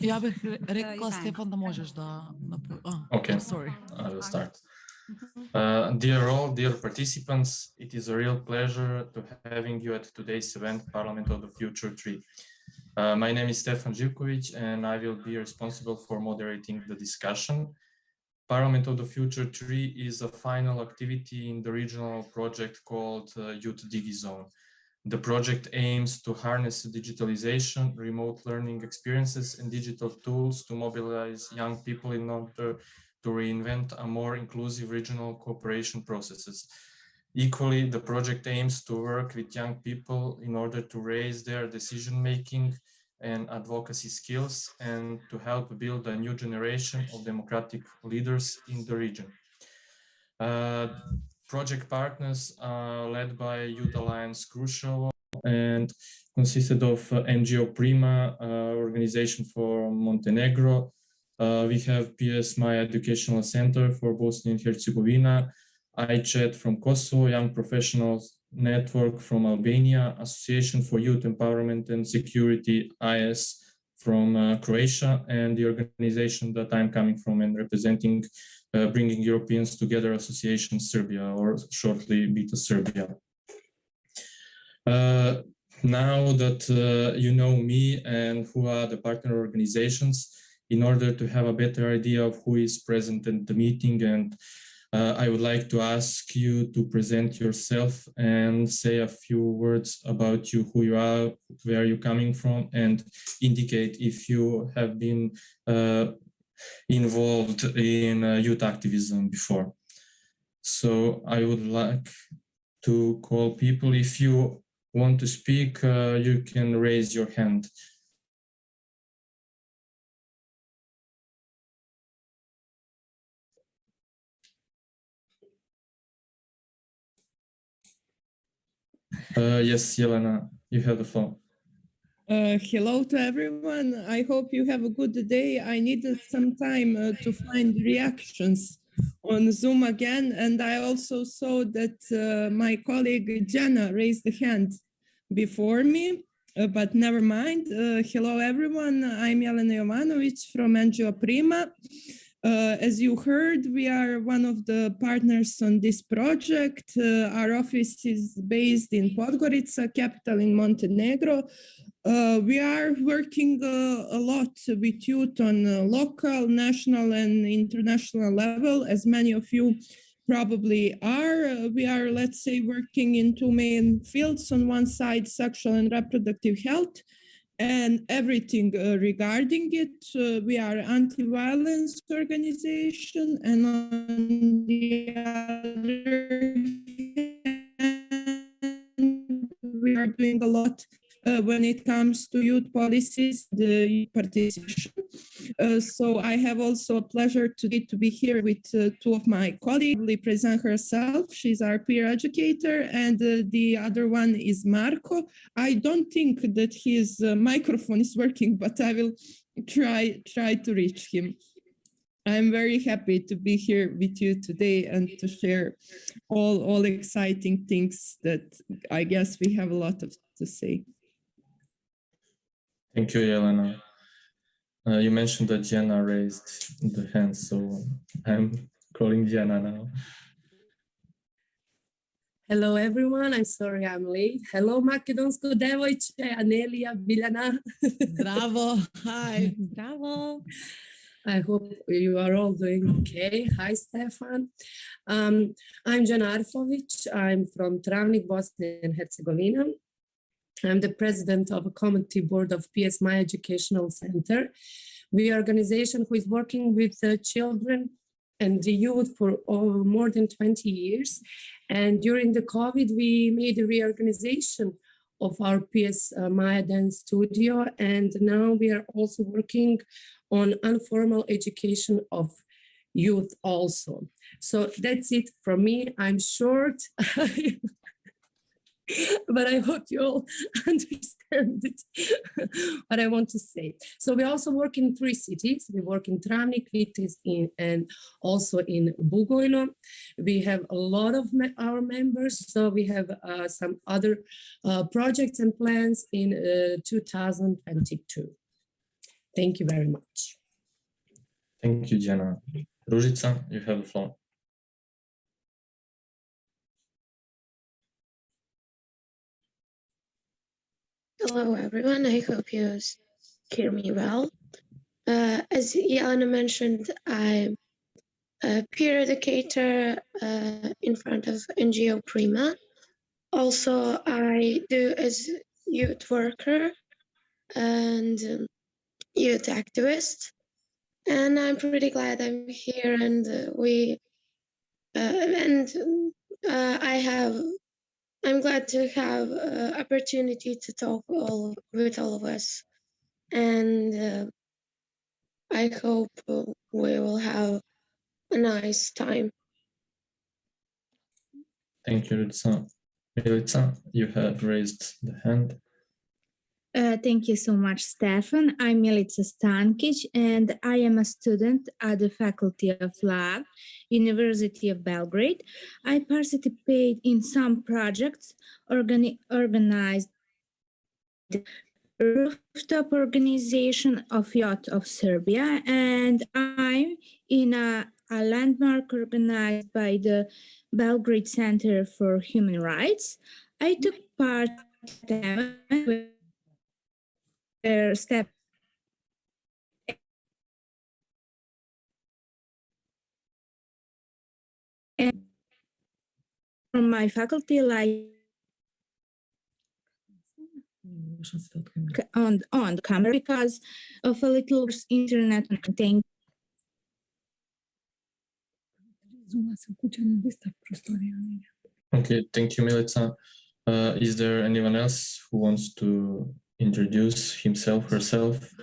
Ja bih rekla, Stefan, da možeš da... Okay, sorry. I will start. Dear all, dear participants, it is a real pleasure to having you at today's event, Parliament of the Future 3. My name is Stefan Živković, and I will be responsible for moderating the discussion. Parliament of the Future 3 is a final activity in the regional project called YouthDigiZone. The project aims to harness digitalization, remote learning experiences, and digital tools to mobilize young people in order to reinvent a more inclusive regional cooperation processes. Equally, the project aims to work with young people in order to raise their decision-making and advocacy skills and to help build a new generation of democratic leaders in the region. Project partners are led by Youth Alliance Kosovo and consisted of NGO Prima, organization for Montenegro. We have PS My Educational Center for Bosnia and Herzegovina, iChat from Kosovo, Young Professionals Network from Albania, Association for Youth Empowerment and Security, IS from Croatia, and the organization that I'm coming from and representing, Bringing Europeans Together Association Serbia, or shortly BETA Serbia. Now that you know me and who are the partner organizations, in order to have a better idea of who is present at the meeting, and I would like to ask you to present yourself and say a few words about you, who you are, where you're coming from, and indicate if you have been involved in youth activism before. So I would like to call people. If you want to speak, you can raise your hand. Yes, Yelena, you have the floor. Hello to everyone. I hope you have a good day. I needed some time to find reactions on Zoom again. And I also saw that my colleague Jenna raised the hand before me, but never mind. Hello, everyone. I'm Jelena Jovanović from NGO Prima. As you heard, we are one of the partners on this project. Our office is based in Podgorica, capital in Montenegro. We are working a lot with youth on local, national, and international level, as many of you probably are. We are, let's say, working in two main fields. On one side, sexual and reproductive health, and everything regarding it. We are anti-violence organization, and on the other hand, we are doing a lot when it comes to youth policies, the youth participation. So I have also a pleasure today to be here with two of my colleagues. Will present herself. She's our peer educator, and the other one is Marco. I don't think that his microphone is working, but I will try to reach him. I'm very happy to be here with you today and to share all exciting things that I guess we have a lot to say. Thank you, Jelena. You mentioned that Jenna raised the hand, so I'm calling Jenna now. Hello, everyone. I'm sorry I'm late. Hello, Makedonsko devojče, Anelija, Biljana. Bravo. Hi. Bravo. I hope you are all doing okay. Hi, Stefan. I'm Jana Arfović. I'm from Travnik, Bosnia and Herzegovina. I'm the president of a committee board of PS My Educational Center. We are an organization who is working with children and the youth for more than 20 years. And during the COVID, we made a reorganization of our PS My Dance Studio. And now we are also working on informal education of youth also. So that's it from me. I'm short. But I hope you all understand it, what I want to say. So we also work in 3 cities. We work in Travnik, Vitis, and also in Bugojno. We have a lot of our members. So we have some other projects and plans in 2022. Thank you very much. Thank you, Jana. Ružica, you have the floor. Hello, everyone. I hope you hear me well. As Yana mentioned, I'm a peer educator in front of NGO Prima. Also, I do as youth worker and youth activist. And I'm pretty glad I'm here, and I'm glad to have opportunity to talk with all of us. And I hope we will have a nice time. Thank you, Ružica. Milica, you have raised the hand. Thank you so much, Stefan. I'm Milica Stankic, and I am a student at the Faculty of Law, University of Belgrade. I participate in some projects organized rooftop organization of Youth of Serbia, and I'm in a landmark organized by the Belgrade Center for Human Rights. I took part in their step and from my faculty like on the camera because of a little internet thing. Okay, thank you, Milica. Is there anyone else who wants to introduce himself, herself?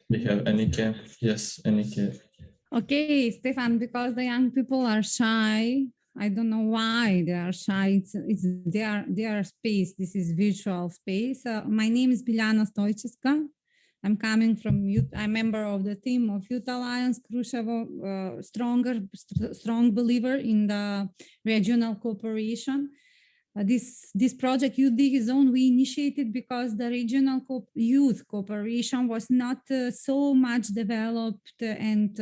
We have Anike. Yes, Anike. Okay, Stefan, because the young people are shy. I don't know why they are shy. It's their space. This is virtual space. My name is Biljana Stojčeska. I'm coming from youth. I'm a member of the team of Youth Alliance Kruševo, strong believer in the regional cooperation. This project, YouthDigiZone, we initiated because the regional youth cooperation was not so much developed and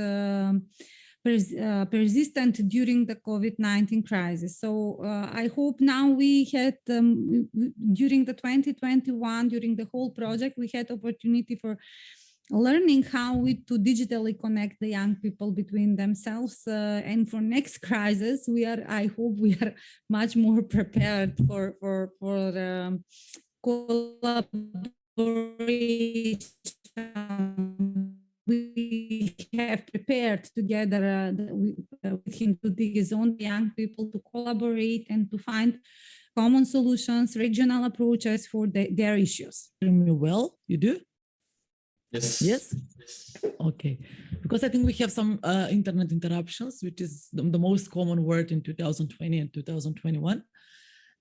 persistent during the COVID-19 crisis. So I hope now we had, during the 2021, during the whole project, we had opportunity for learning how to digitally connect the young people between themselves. And for next crisis, I hope we are much more prepared for collaboration. We have prepared together with YouthDigiZone young people to collaborate and to find common solutions, regional approaches for their issues. Hear me well? You do? Yes. Yes? Okay. Because I think we have some internet interruptions, which is the most common word in 2020 and 2021.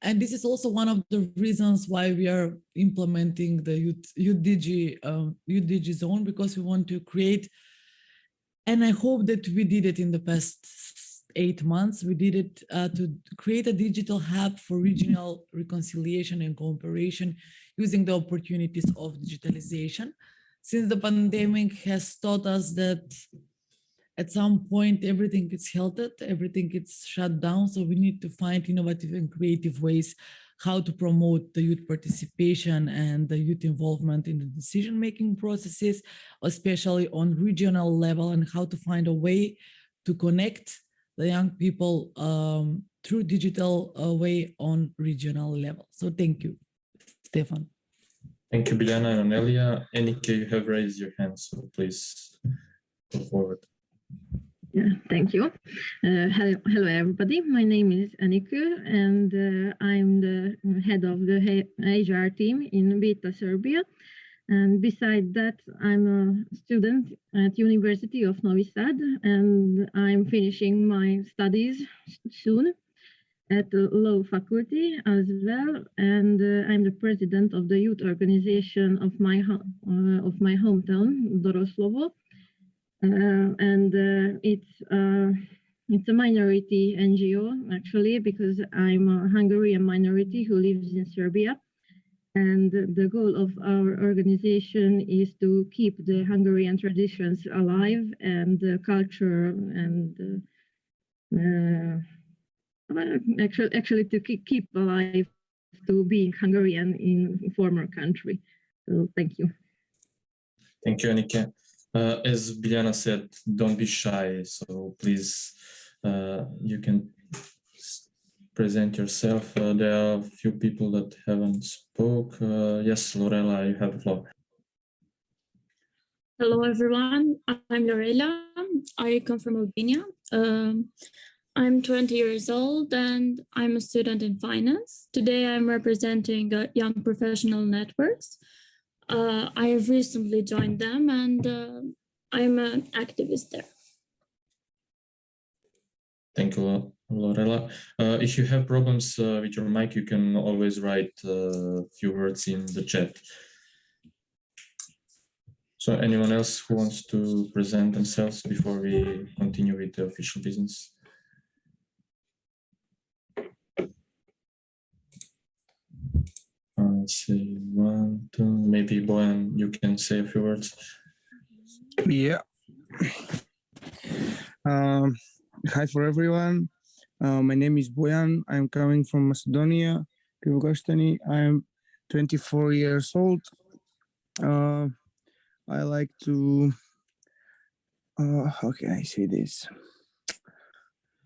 And this is also one of the reasons why we are implementing the YouthDigiZone, because we want to create, and I hope that we did it in the past 8 months, we did it to create a digital hub for regional reconciliation and cooperation using the opportunities of digitalization. Since the pandemic has taught us that at some point, everything gets halted, everything gets shut down. So we need to find innovative and creative ways how to promote the youth participation and the youth involvement in the decision-making processes, especially on regional level, and how to find a way to connect the young people through digital way on regional level. So thank you, Stefan. Thank you, Biljana and Anelia. Anike, you have raised your hand, so please go forward. Yeah, thank you. Hello, everybody. My name is Anike, and I'm the head of the HR team in Vita, Serbia. And beside that, I'm a student at University of Novi Sad, and I'm finishing my studies soon at the law faculty as well. And I'm the president of the youth organization of my hometown, Doroslovo. And it's it's a minority NGO, actually, because I'm a Hungarian minority who lives in Serbia. And the goal of our organization is to keep the Hungarian traditions alive and the culture and actually to keep alive to being Hungarian in former country. So thank you. Thank you, Annika. As Biljana said, don't be shy. So please, you can present yourself. There are a few people that haven't spoke. Yes, Lorela, you have the floor. Hello, everyone. I'm Lorela. I come from Albania. I'm 20 years old and I'm a student in finance. Today, I'm representing Young Professional Networks. I have recently joined them and I'm an activist there. Thank you, Lorela. If you have problems with your mic, you can always write a few words in the chat. So anyone else who wants to present themselves before we continue with the official business? Let's see, one, two, maybe Bojan, you can say a few words. Yeah. Hi for everyone. My name is Bojan. I'm coming from Macedonia, Krivogostani. I'm 24 years old. I like to, how can I say this?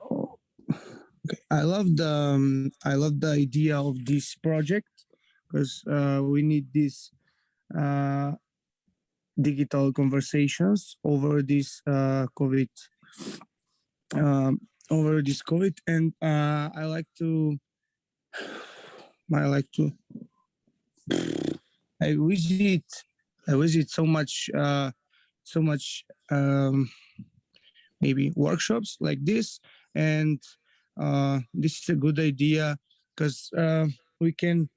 Oh, okay. I love the idea of this project because we need this digital conversations over this COVID. And I visit so much maybe workshops like this, and this is a good idea because we can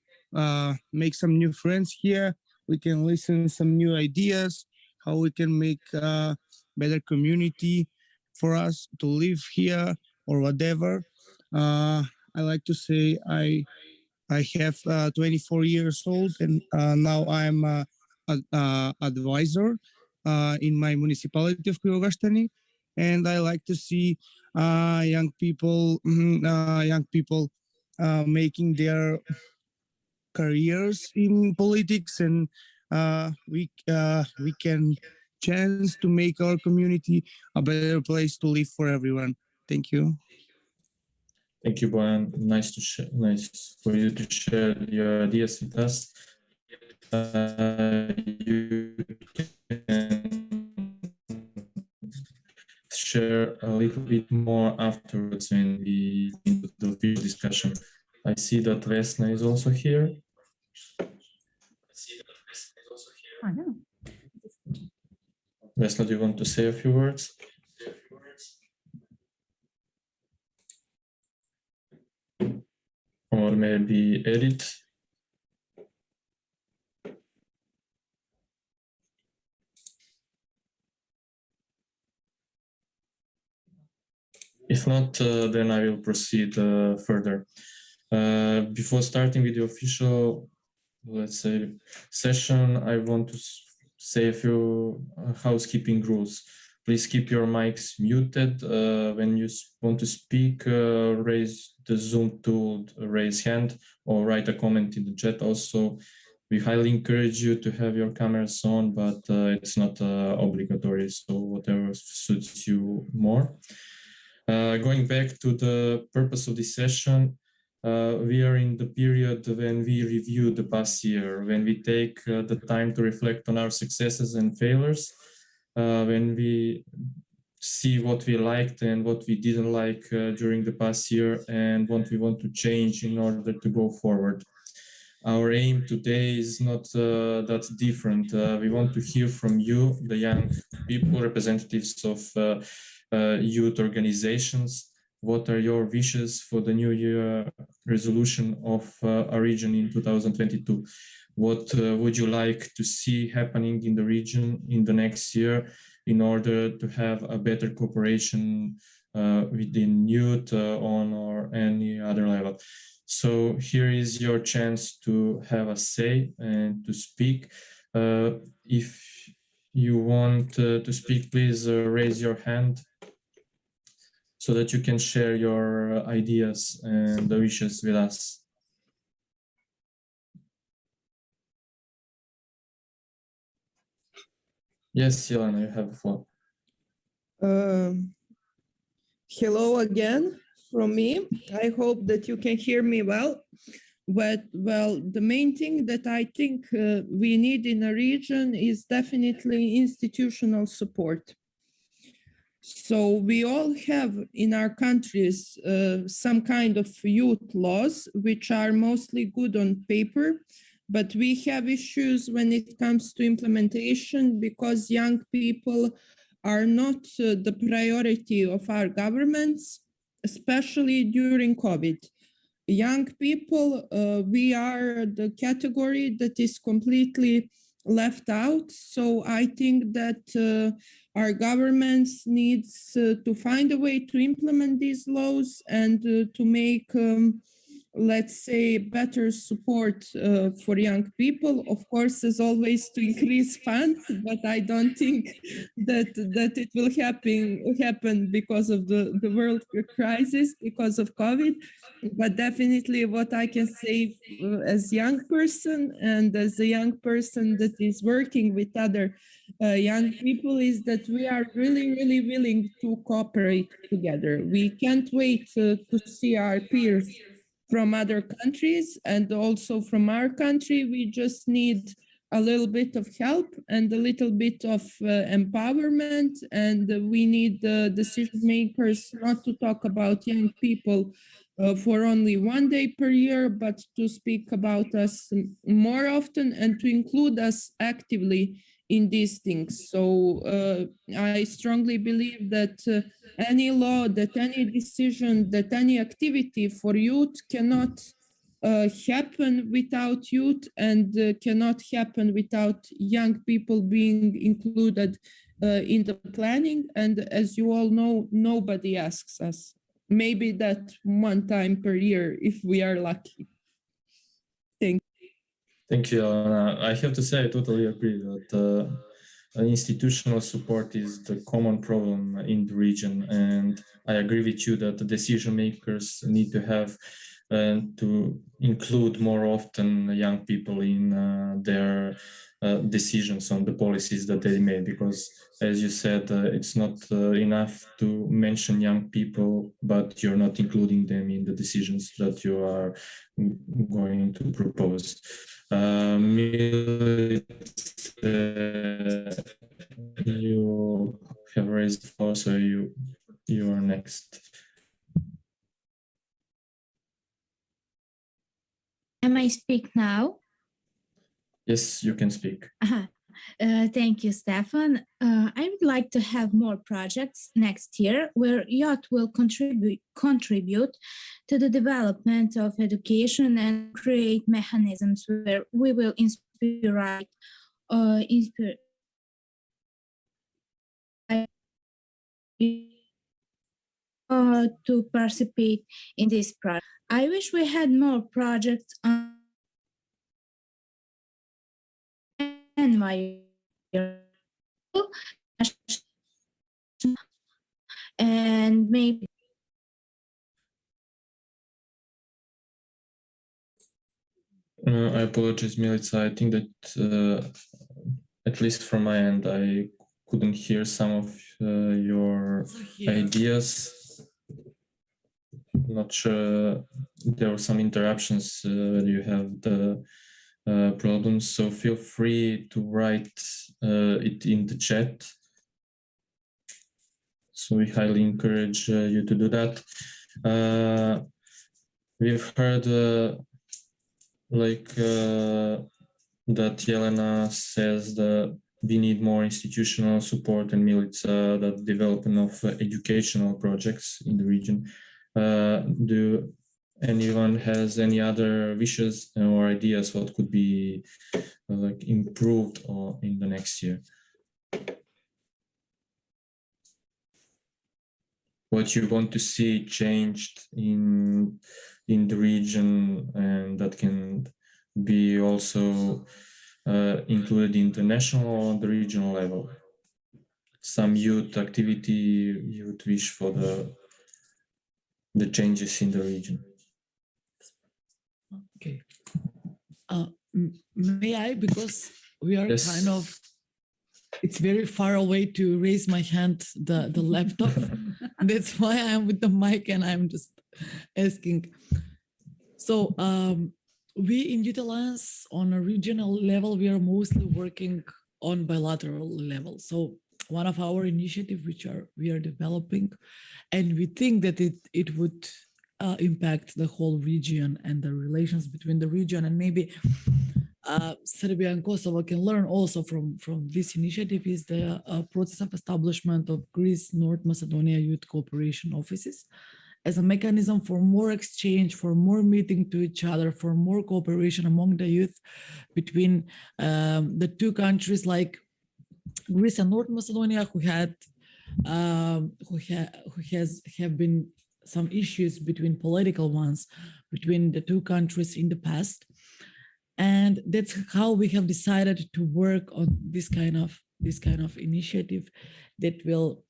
make some new friends here. We can listen some new ideas, how we can make a better community for us to live here or whatever. I like to say I have 24 years old and now I'm an advisor in my municipality of Krivogostani, and I like to see young people making their careers in politics, and we can chance to make our community a better place to live for everyone. Thank you. Thank you, Bojan. Nice for you to share your ideas with us. You can share a little bit more afterwards when we into the field discussion. I see that Vesna is also here. Vesna, do you want to say a few words? Or maybe Edith? If not, then I will proceed further. Before starting with the official, let's say, session, I want to say a few housekeeping rules. Please keep your mics muted. When you want to speak, raise the Zoom tool, raise hand, or write a comment in the chat. Also, we highly encourage you to have your cameras on, but it's not obligatory, so whatever suits you more. Going back to the purpose of this session, we are in the period when we review the past year, when we take the time to reflect on our successes and failures, when we see what we liked and what we didn't like during the past year and what we want to change in order to go forward. Our aim today is not that different. We want to hear from you, the young people, representatives of youth organizations. What are your wishes for the new year resolution of our region in 2022? What would you like to see happening in the region in the next year in order to have a better cooperation within youth on or any other level. So here is your chance to have a say and to speak. If you want to speak, please raise your hand so that you can share your ideas and wishes with us. Yes, Jelena, you have the floor. Hello again from me. I hope that you can hear me well. But well, the main thing that I think we need in a region is definitely institutional support. So we all have in our countries some kind of youth laws, which are mostly good on paper, but we have issues when it comes to implementation because young people are not the priority of our governments, especially during COVID. Young people, we are the category that is completely left out. So I think that our governments needs to find a way to implement these laws and to make, let's say, better support for young people. Of course, as always, to increase funds, but I don't think that it will happen because of the world crisis, because of COVID. But definitely what I can say as young person and as a young person that is working with other young people is that we are really, really willing to cooperate together. We can't wait to see our peers from other countries and also from our country. We just need a little bit of help and a little bit of empowerment, and we need the decision makers not to talk about young people for only 1 day per year, but to speak about us more often and to include us actively in these things. So I strongly believe that any law, that any decision, that any activity for youth cannot happen without youth and cannot happen without young people being included in the planning. And as you all know, nobody asks us. Maybe that 1 time per year if we are lucky. Thank you, Jelena. I have to say, I totally agree that institutional support is the common problem in the region. And I agree with you that the decision makers need to have to include more often young people in their decisions on the policies that they made, because as you said, it's not enough to mention young people, but you're not including them in the decisions that you are going to propose. You have raised the floor, so you are next. Am I speak now? Yes, you can speak. Thank you, Stefan. I would like to have more projects next year where youth will contribute to the development of education and create mechanisms where we will inspire to participate in this project. I wish we had more projects on and maybe I apologize, Milica. I think that at least from my end, I couldn't hear some of your ideas. Not sure, there were some interruptions where you have the problems, so feel free to write it in the chat. So we highly encourage you to do that. We've heard that Jelena says that we need more institutional support, and Milica, the development of educational projects in the region. Do anyone has any other wishes or ideas what could be improved or in the next year? what you want to see changed in the region, and that can be also included international on the regional level. Some youth activity you would wish for the changes in the region. Okay. May I, because we are Yes. kind of, it's very far away to raise my hand, the laptop. That's why I'm with the mic and I'm just asking. So we in Youth Alliance on a regional level, we are mostly working on bilateral level. So one of our initiatives which we are developing, and we think that it would impact the whole region and the relations between the region, and maybe Serbia and Kosovo can learn also from this initiative, is the process of establishment of Greece, North Macedonia Youth Cooperation Offices as a mechanism for more exchange, for more meeting to each other, for more cooperation among the youth between the two countries, like Greece and North Macedonia, who have been some issues between political ones between the two countries in the past. And that's how we have decided to work on this kind of initiative that will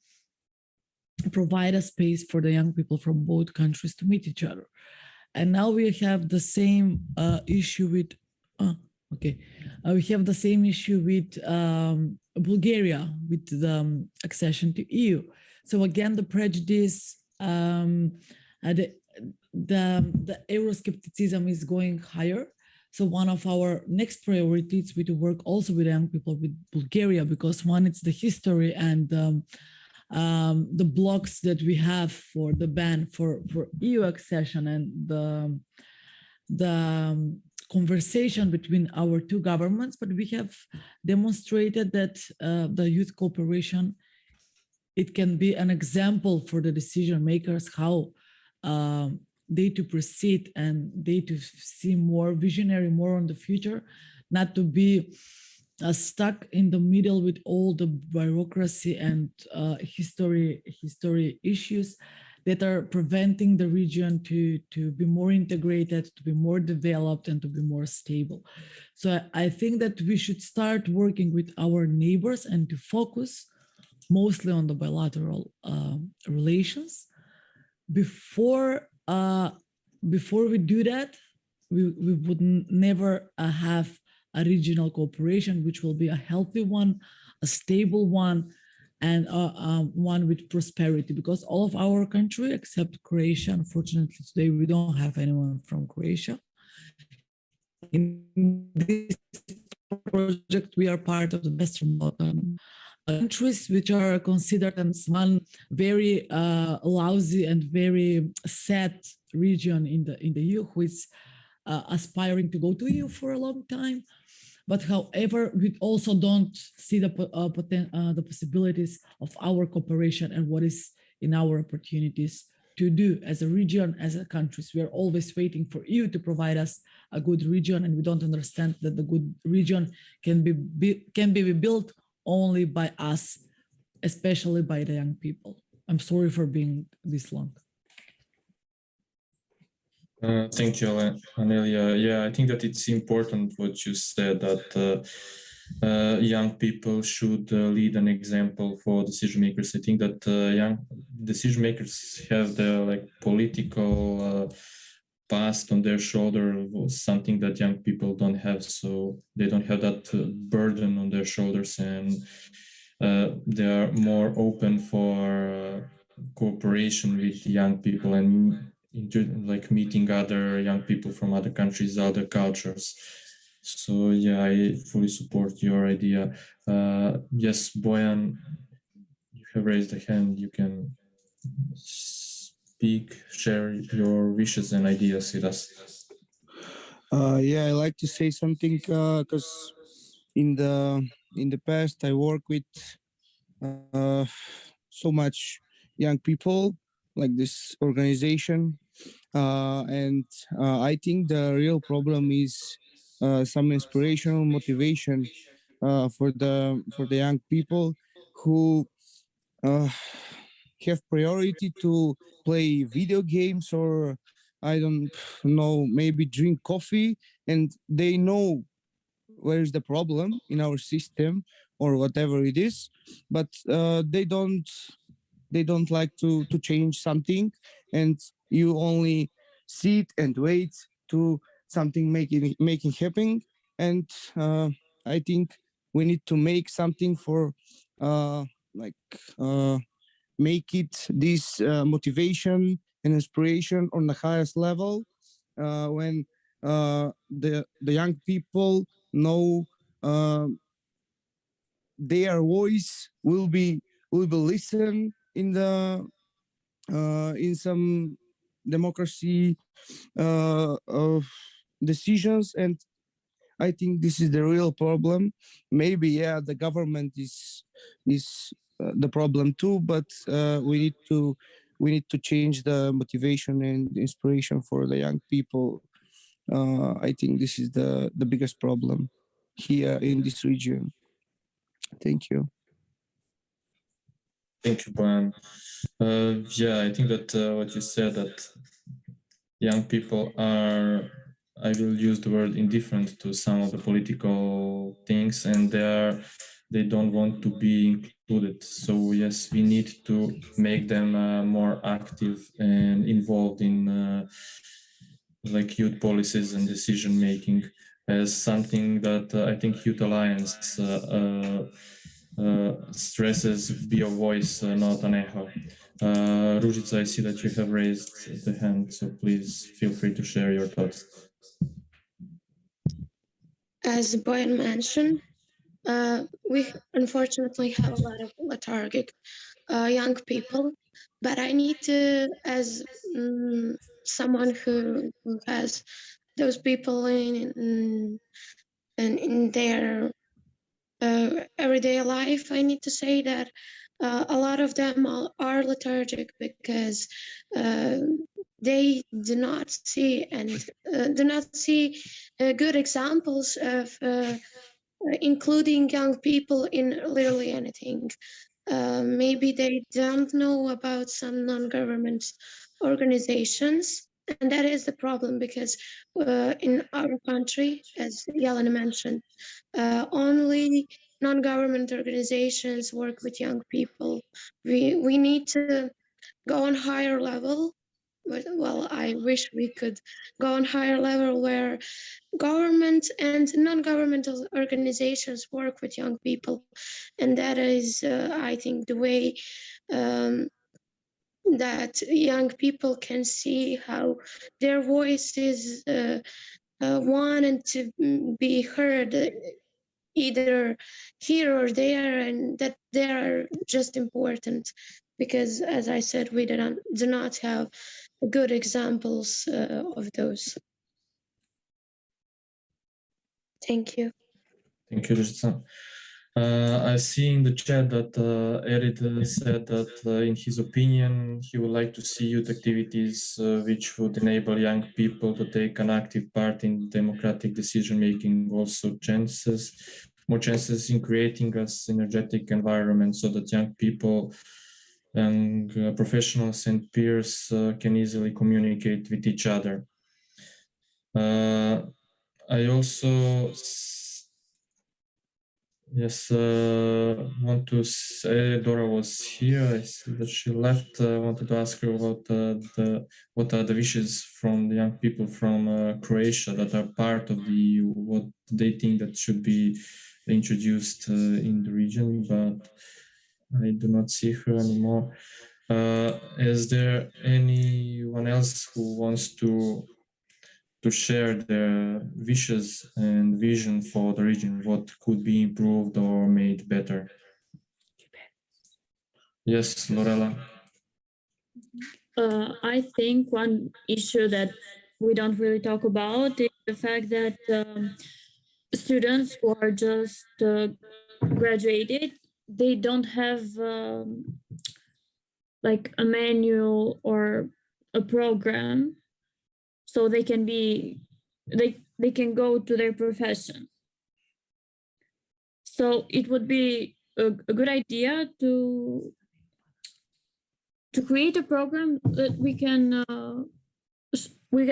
provide a space for the young people from both countries to meet each other. And now we have the same issue with, we have the same issue with Bulgaria, with the accession to EU. So again, the prejudice, the Euroscepticism is going higher. So one of our next priorities is to work also with young people with Bulgaria, because one, it's the history and the blocks that we have for the ban for EU accession, and the conversation between our two governments. But we have demonstrated that the youth cooperation, it can be an example for the decision makers, how they to proceed and they to see more visionary, more on the future, not to be stuck in the middle with all the bureaucracy and history issues that are preventing the region to be more integrated, to be more developed, and to be more stable. So I think that we should start working with our neighbors and to focus mostly on the bilateral relations. Before we do that, we would never have a regional cooperation, which will be a healthy one, a stable one, and one with prosperity, because all of our country, except Croatia, unfortunately today we don't have anyone from Croatia. In this project, we are part of the Western Balkan countries, which are considered as one very lousy and very sad region in the EU, who is aspiring to go to EU for a long time. But however, we also don't see the possibilities of our cooperation and what is in our opportunities to do as a region, as a countries. We are always waiting for EU to provide us a good region, and we don't understand that the good region can be built only by us, especially by the young people. I'm sorry for being this long. Thank you, Anelia. Yeah, I think that it's important what you said, that young people should lead an example for decision makers. I think that young decision makers have the political past on their shoulder, something that young people don't have. So they don't have that burden on their shoulders, and they are more open for cooperation with young people and meeting other young people from other countries, other cultures. So yeah, I fully support your idea. Yes, Bojan, you have raised a hand. You can speak, share your wishes and ideas with us. Yeah, I like to say something because in the past I worked with so much young people, like this organization, and I think the real problem is some inspirational motivation for the young people who have priority to play video games, or I don't know, maybe drink coffee, and they know where is the problem in our system or whatever it is, but they don't like to change something, and you only sit and wait to something making happen. And I think we need to make something for like make it this motivation and inspiration on the highest level, when the young people know their voice will be listened in some democracy of decisions. And I think this is the real problem. Maybe, yeah, the government is the problem too, but we need to change the motivation and inspiration for the young people. I think this is the biggest problem here in this region. Thank you. Thank you, Brian. Yeah, I think that what you said, that young people are, I will use the word, indifferent to some of the political things, and they don't want to be included. So yes, we need to make them more active and involved in like youth policies and decision making, as something that I think Youth Alliance stresses: be a voice, not an echo. Ružica, I see that you have raised the hand, so please feel free to share your thoughts. As Boyan mentioned, we unfortunately have a lot of lethargic young people, but I need to, as someone who has those people in their everyday life, I need to say that a lot of them are lethargic because they do not see good examples of including young people in literally anything. Maybe they don't know about some non-government organizations, and that is the problem, because in our country, as Jelena mentioned, only non-government organizations work with young people. We need to go on higher level. Well, I wish we could go on higher level where government and non-governmental organizations work with young people. And that is, I think, the way that young people can see how their voice is wanted to be heard, either here or there, and that they are just important. Because, as I said, we do not have good examples of those. Thank you. Thank you, Ružica. I see in the chat that Erid said that in his opinion, he would like to see youth activities which would enable young people to take an active part in democratic decision-making, also more chances in creating a synergetic environment so that young people and professionals and peers can easily communicate with each other. I also want to say Dora was here. I see that she left. I wanted to ask her about what are the wishes from the young people from Croatia that are part of the EU, what they think that should be introduced in the region, but I do not see her anymore. Is there anyone else who wants to share their wishes and vision for the region, what could be improved or made better? Yes, Lorela. I think one issue that we don't really talk about is the fact that students who are just graduated, they don't have like a manual or a program, so they can go to their profession. So it would be a good idea to to create a program that we can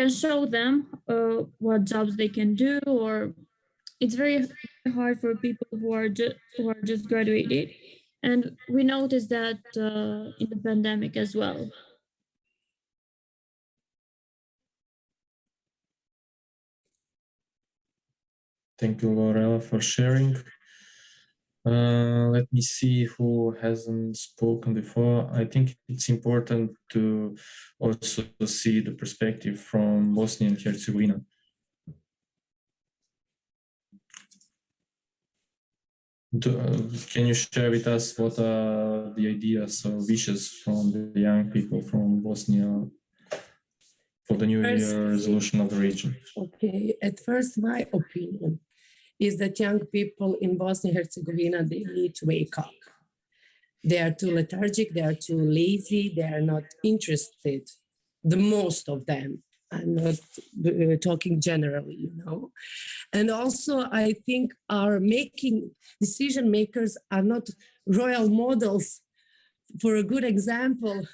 show them what jobs they can do, or it's very hard for people who are just graduated, and we noticed that in the pandemic as well. Thank you, Lorela, for sharing. Let me see who hasn't spoken before. I think it's important to also see the perspective from Bosnia and Herzegovina. Can you share with us what are the ideas or wishes from the young people from Bosnia for the New Year resolution of the region? Okay, at first, my opinion is that young people in Bosnia and Herzegovina, they need to wake up. They are too lethargic, they are too lazy, they are not interested, the most of them. I'm not talking generally, you know. And also, I think our decision makers are not role models for a good example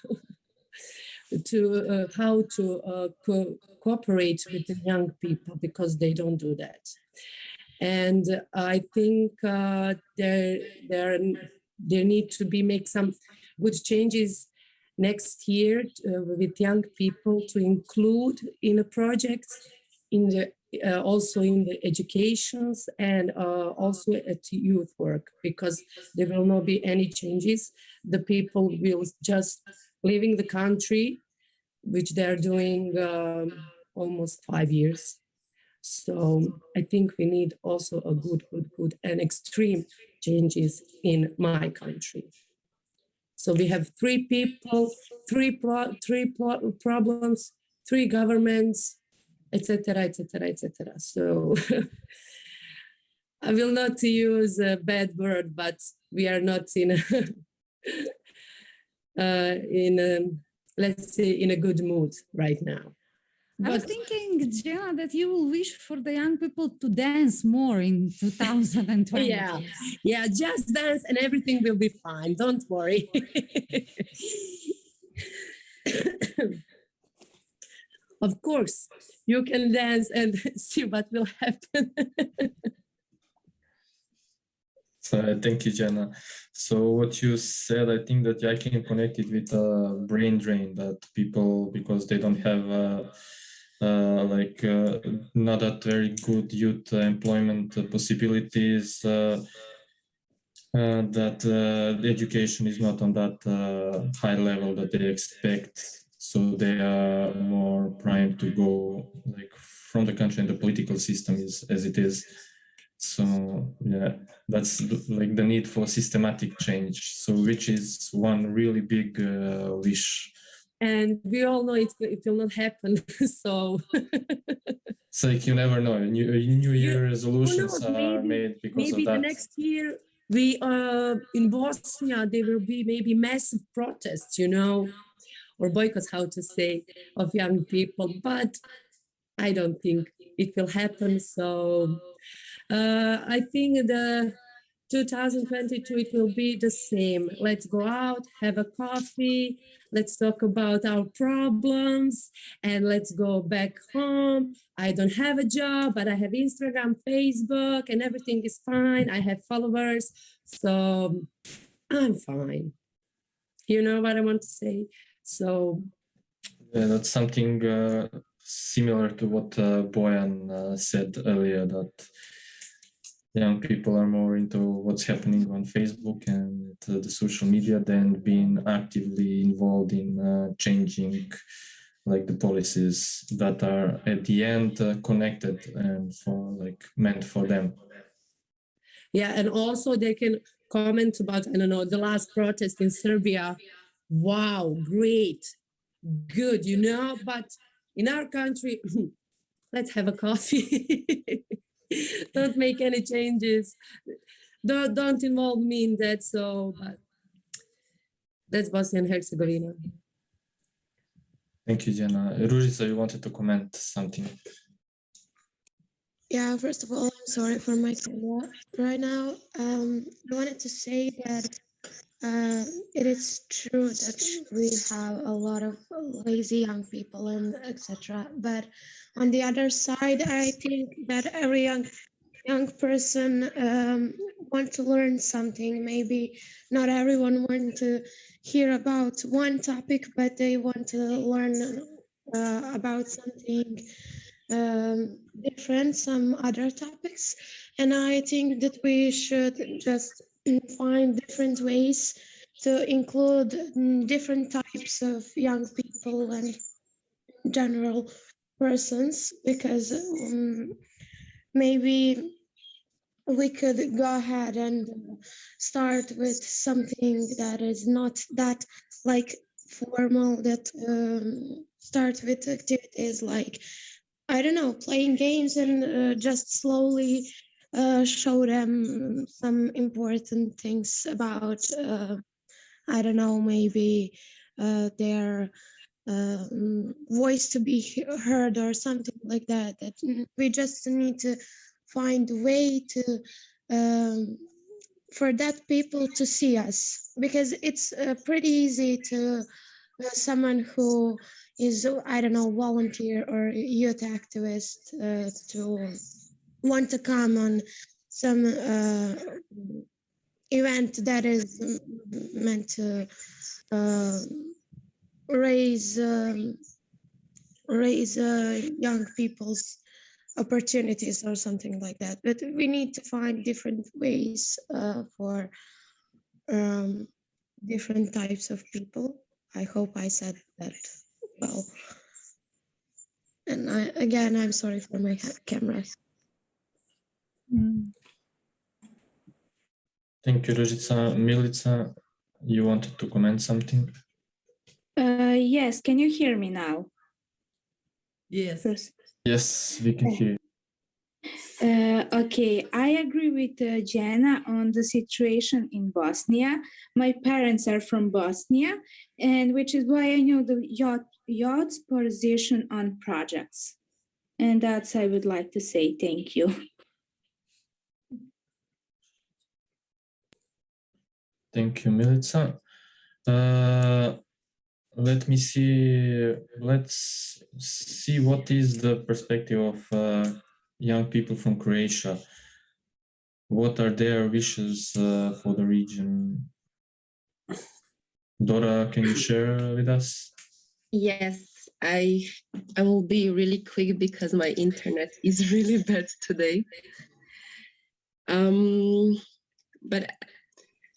to how to cooperate with the young people, because they don't do that. And I think there need to be make some good changes next year with young people to include in a project, in the also in the educations and also at youth work, because there will not be any changes. The people will just leaving the country, which they're doing almost 5 years. So I think we need also a good and extreme changes in my country. So we have 3 people, 3 problems, 3 governments, etc., etc., etc. So I will not use a bad word, but we are not in let's say in a good mood right now. I was thinking, Jenna, that you will wish for the young people to dance more in 2020. Yeah, just dance and everything will be fine. Don't worry. Of course, you can dance and see what will happen. So, thank you, Jenna. So what you said, I think that I can connect it with a brain drain, that people, because they don't have not that very good youth employment possibilities, that the education is not on that high level that they expect. So they are more primed to go like from the country, and the political system is as it is. So yeah, that's like the need for systematic change. So which is one really big wish. And we all know it will not happen. So it's like you never know. New Year resolutions are made because of that. Maybe the next year we in Bosnia there will be maybe massive protests, you know, or boycotts, how to say, of young people. But I don't think it will happen. So I think the 2022 it will be the same. Let's go out, have a coffee, let's talk about our problems, and let's go back home. I don't have a job, but I have Instagram, Facebook, and everything is fine. I have followers, so I'm fine. You know what I want to say? So yeah, that's something similar to what Bojan said earlier, that young people are more into what's happening on Facebook and the social media than being actively involved in changing like the policies that are at the end connected and for like meant for them. Yeah, and also they can comment about, I don't know, the last protest in Serbia. Wow, great, good, you know, but in our country, let's have a coffee. Don't make any changes. Don't involve me in that. So, but that's Bosnia and Herzegovina. Thank you, Jenna. Ružica, you wanted to comment something? Yeah, first of all, I'm sorry for my camera right now. I wanted to say that it is true that we have a lot of lazy young people and etc. But on the other side, I think that every young person want to learn something. Maybe not everyone want to hear about one topic, but they want to learn about something different, some other topics. And I think that we should just find different ways to include different types of young people and general persons, because maybe we could go ahead and start with something that is not that like formal, that start with activities like, I don't know, playing games and just slowly show them some important things about, I don't know, maybe their voice to be heard or something like that. That we just need to find a way to for that people to see us, because it's pretty easy to someone who is, I don't know, volunteer or youth activist to want to come on some event that is meant to raise young people's opportunities or something like that. But we need to find different ways for different types of people. I hope I said that well. And I'm sorry for my camera. Thank you, Ružica. Milica, you wanted to comment something? Yes, can you hear me now? Yes. First. Yes, we can hear you. Okay, I agree with Jana on the situation in Bosnia. My parents are from Bosnia, and which is why I know the yacht's position on projects. And that's I would like to say thank you. Thank you, Milica. Let me see. Let's see what is the perspective of young people from Croatia. What are their wishes for the region? Dora, can you share with us? Yes, I will be really quick because my internet is really bad today.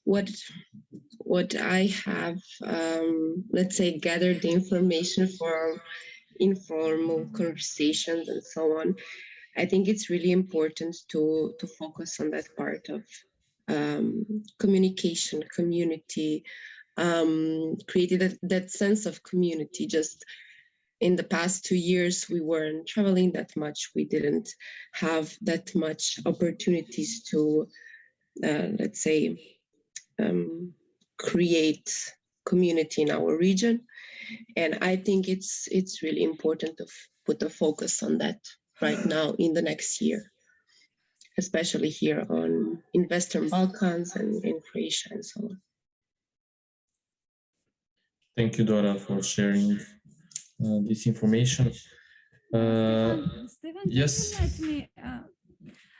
But what I have, let's say, gathered the information from informal conversations and so on, I think it's really important to focus on that part of communication, community, created that sense of community. Just in the past 2 years, we weren't traveling that much. We didn't have that much opportunities to, let's say, create community in our region. And I think it's really important to put a focus on that right now in the next year, especially here in Western Balkans and in Croatia and so on. Thank you, Dora, for sharing this information. Stefan, yes. let me,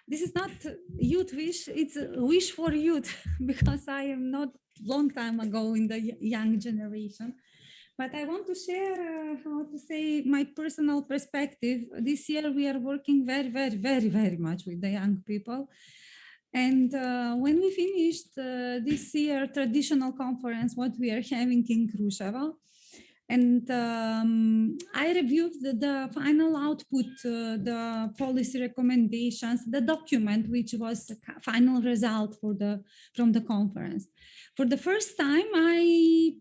this is not youth wish, it's a wish for youth, because I am not long time ago in the young generation. But I want to share, how to say, my personal perspective. This year we are working very, very, very, very much with the young people. And when we finished this year traditional conference, what we are having in Kruševo, and I reviewed the final output, the policy recommendations, the document, which was the final result from the conference. For the first time, I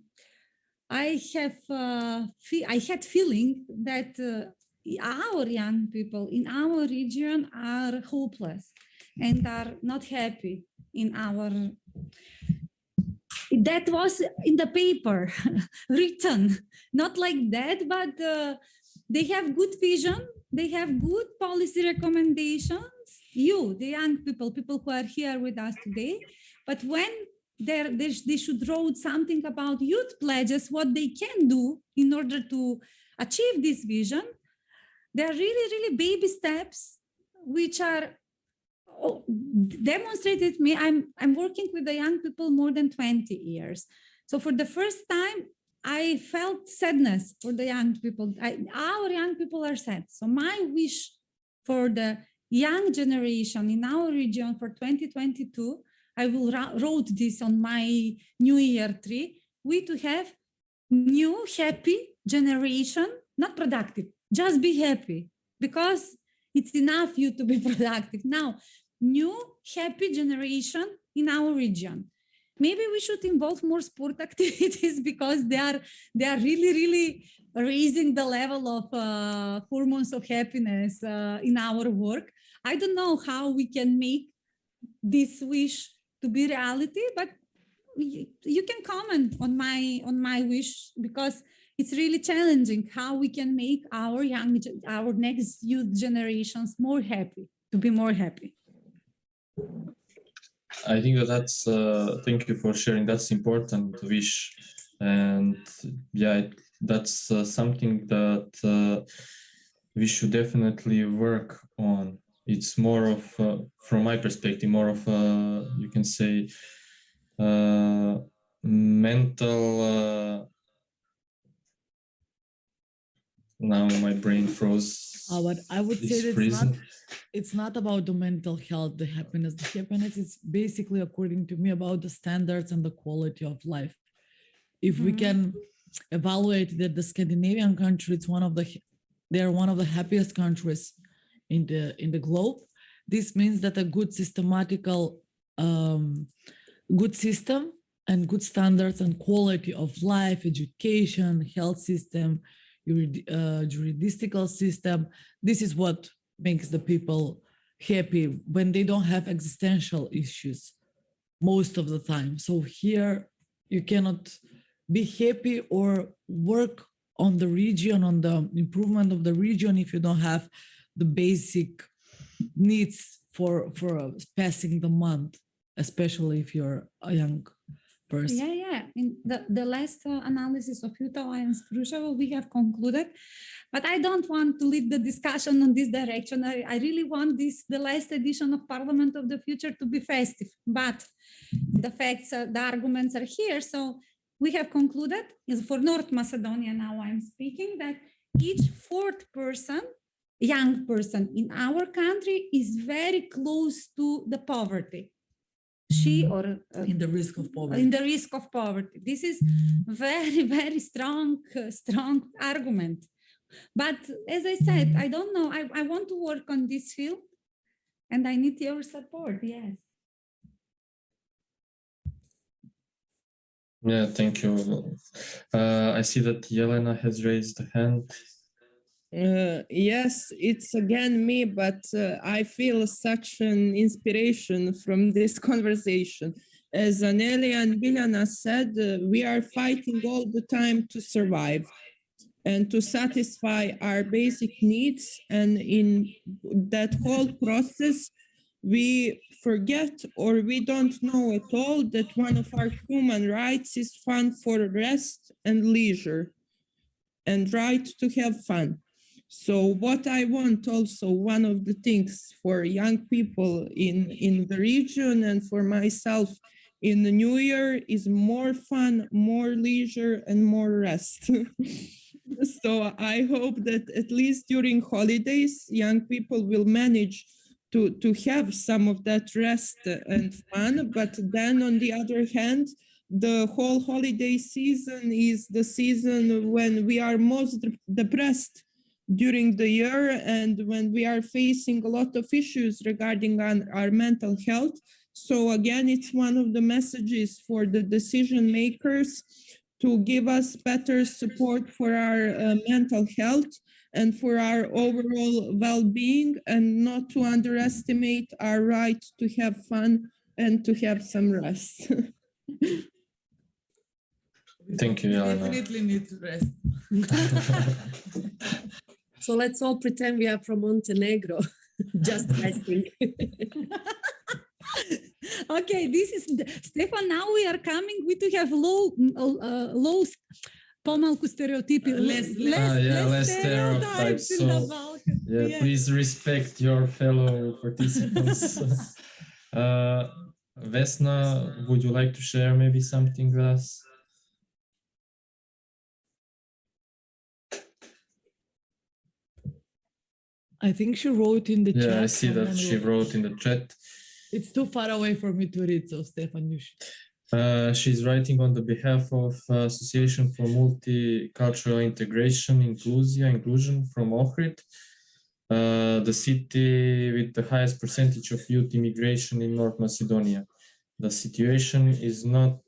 had feeling that our young people in our region are hopeless and are not happy in our. That was in the paper written, not like that, but they have good vision, they have good policy recommendations. You, the young people who are here with us today, but when they should write something about youth pledges, what they can do in order to achieve this vision. There are really, really baby steps, which are demonstrated me. I'm working with the young people more than 20 years. So for the first time, I felt sadness for the young people. Our young people are sad. So my wish for the young generation in our region for 2022, I will wrote this on my New Year tree, we to have new happy generation, not productive, just be happy, because it's enough you to be productive. Now, new happy generation in our region. Maybe we should involve more sport activities because they are really, really raising the level of hormones of happiness in our work. I don't know how we can make this wish to be reality, but you can comment on my wish, because it's really challenging how we can make our next youth generations more happy, to be more happy. I think that's thank you for sharing. That's important wish, and yeah, that's something that we should definitely work on. It's more of, from my perspective, more of you can say mental. Now my brain froze. But I would say that it's not about the mental health, the happiness. The happiness is basically, according to me, about the standards and the quality of life. If we can evaluate that the Scandinavian country, they're one of the happiest countries in the globe. This means that a good systematical, good system and good standards and quality of life, education, health system, juridical system, this is what makes the people happy when they don't have existential issues most of the time. So here you cannot be happy or work on the region, on the improvement of the region, if you don't have the basic needs for passing the month, especially if you're a young person. Yeah. In the last analysis of Youth Alliance Crucial, we have concluded, but I don't want to lead the discussion on this direction. I really want the last edition of Parliament of the Future to be festive, but the facts, the arguments are here. So we have concluded, for North Macedonia now I'm speaking, that each fourth person, young person in our country is very close to the poverty. She or in the risk of poverty. In the risk of poverty. This is very, very strong argument. But as I said, I don't know. I want to work on this field, and I need your support. Yes. Yeah, thank you. I see that Yelena has raised a hand. Yes, it's again me, but I feel such an inspiration from this conversation. As Anelia and Biljana said, we are fighting all the time to survive and to satisfy our basic needs. And in that whole process, we forget or we don't know at all that one of our human rights is fun for rest and leisure and right to have fun. So what I want also, one of the things for young people in the region and for myself in the new year is more fun, more leisure, and more rest. So I hope that at least during holidays, young people will manage to have some of that rest and fun. But then on the other hand, the whole holiday season is the season when we are most depressed during the year and when we are facing a lot of issues regarding our mental health. So again, it's one of the messages for the decision makers to give us better support for our mental health and for our overall well-being, and not to underestimate our right to have fun and to have some rest. Thank you, Yelena. Definitely need to rest. So let's all pretend we are from Montenegro, just resting. Okay, this is Stefan. Now we are coming. We do have low pomalku stereotypy, less stereotypes in the Balkans. Yeah, Yes. please respect your fellow participants. Vesna, would you like to share maybe something with us? I think she wrote in the chat. Yeah, I see that she wrote in the chat. It's too far away for me to read, so Stefan, you should. She's writing on the behalf of Association for Multicultural Integration, Inclusion from Ohrid, the city with the highest percentage of youth immigration in North Macedonia. The situation is not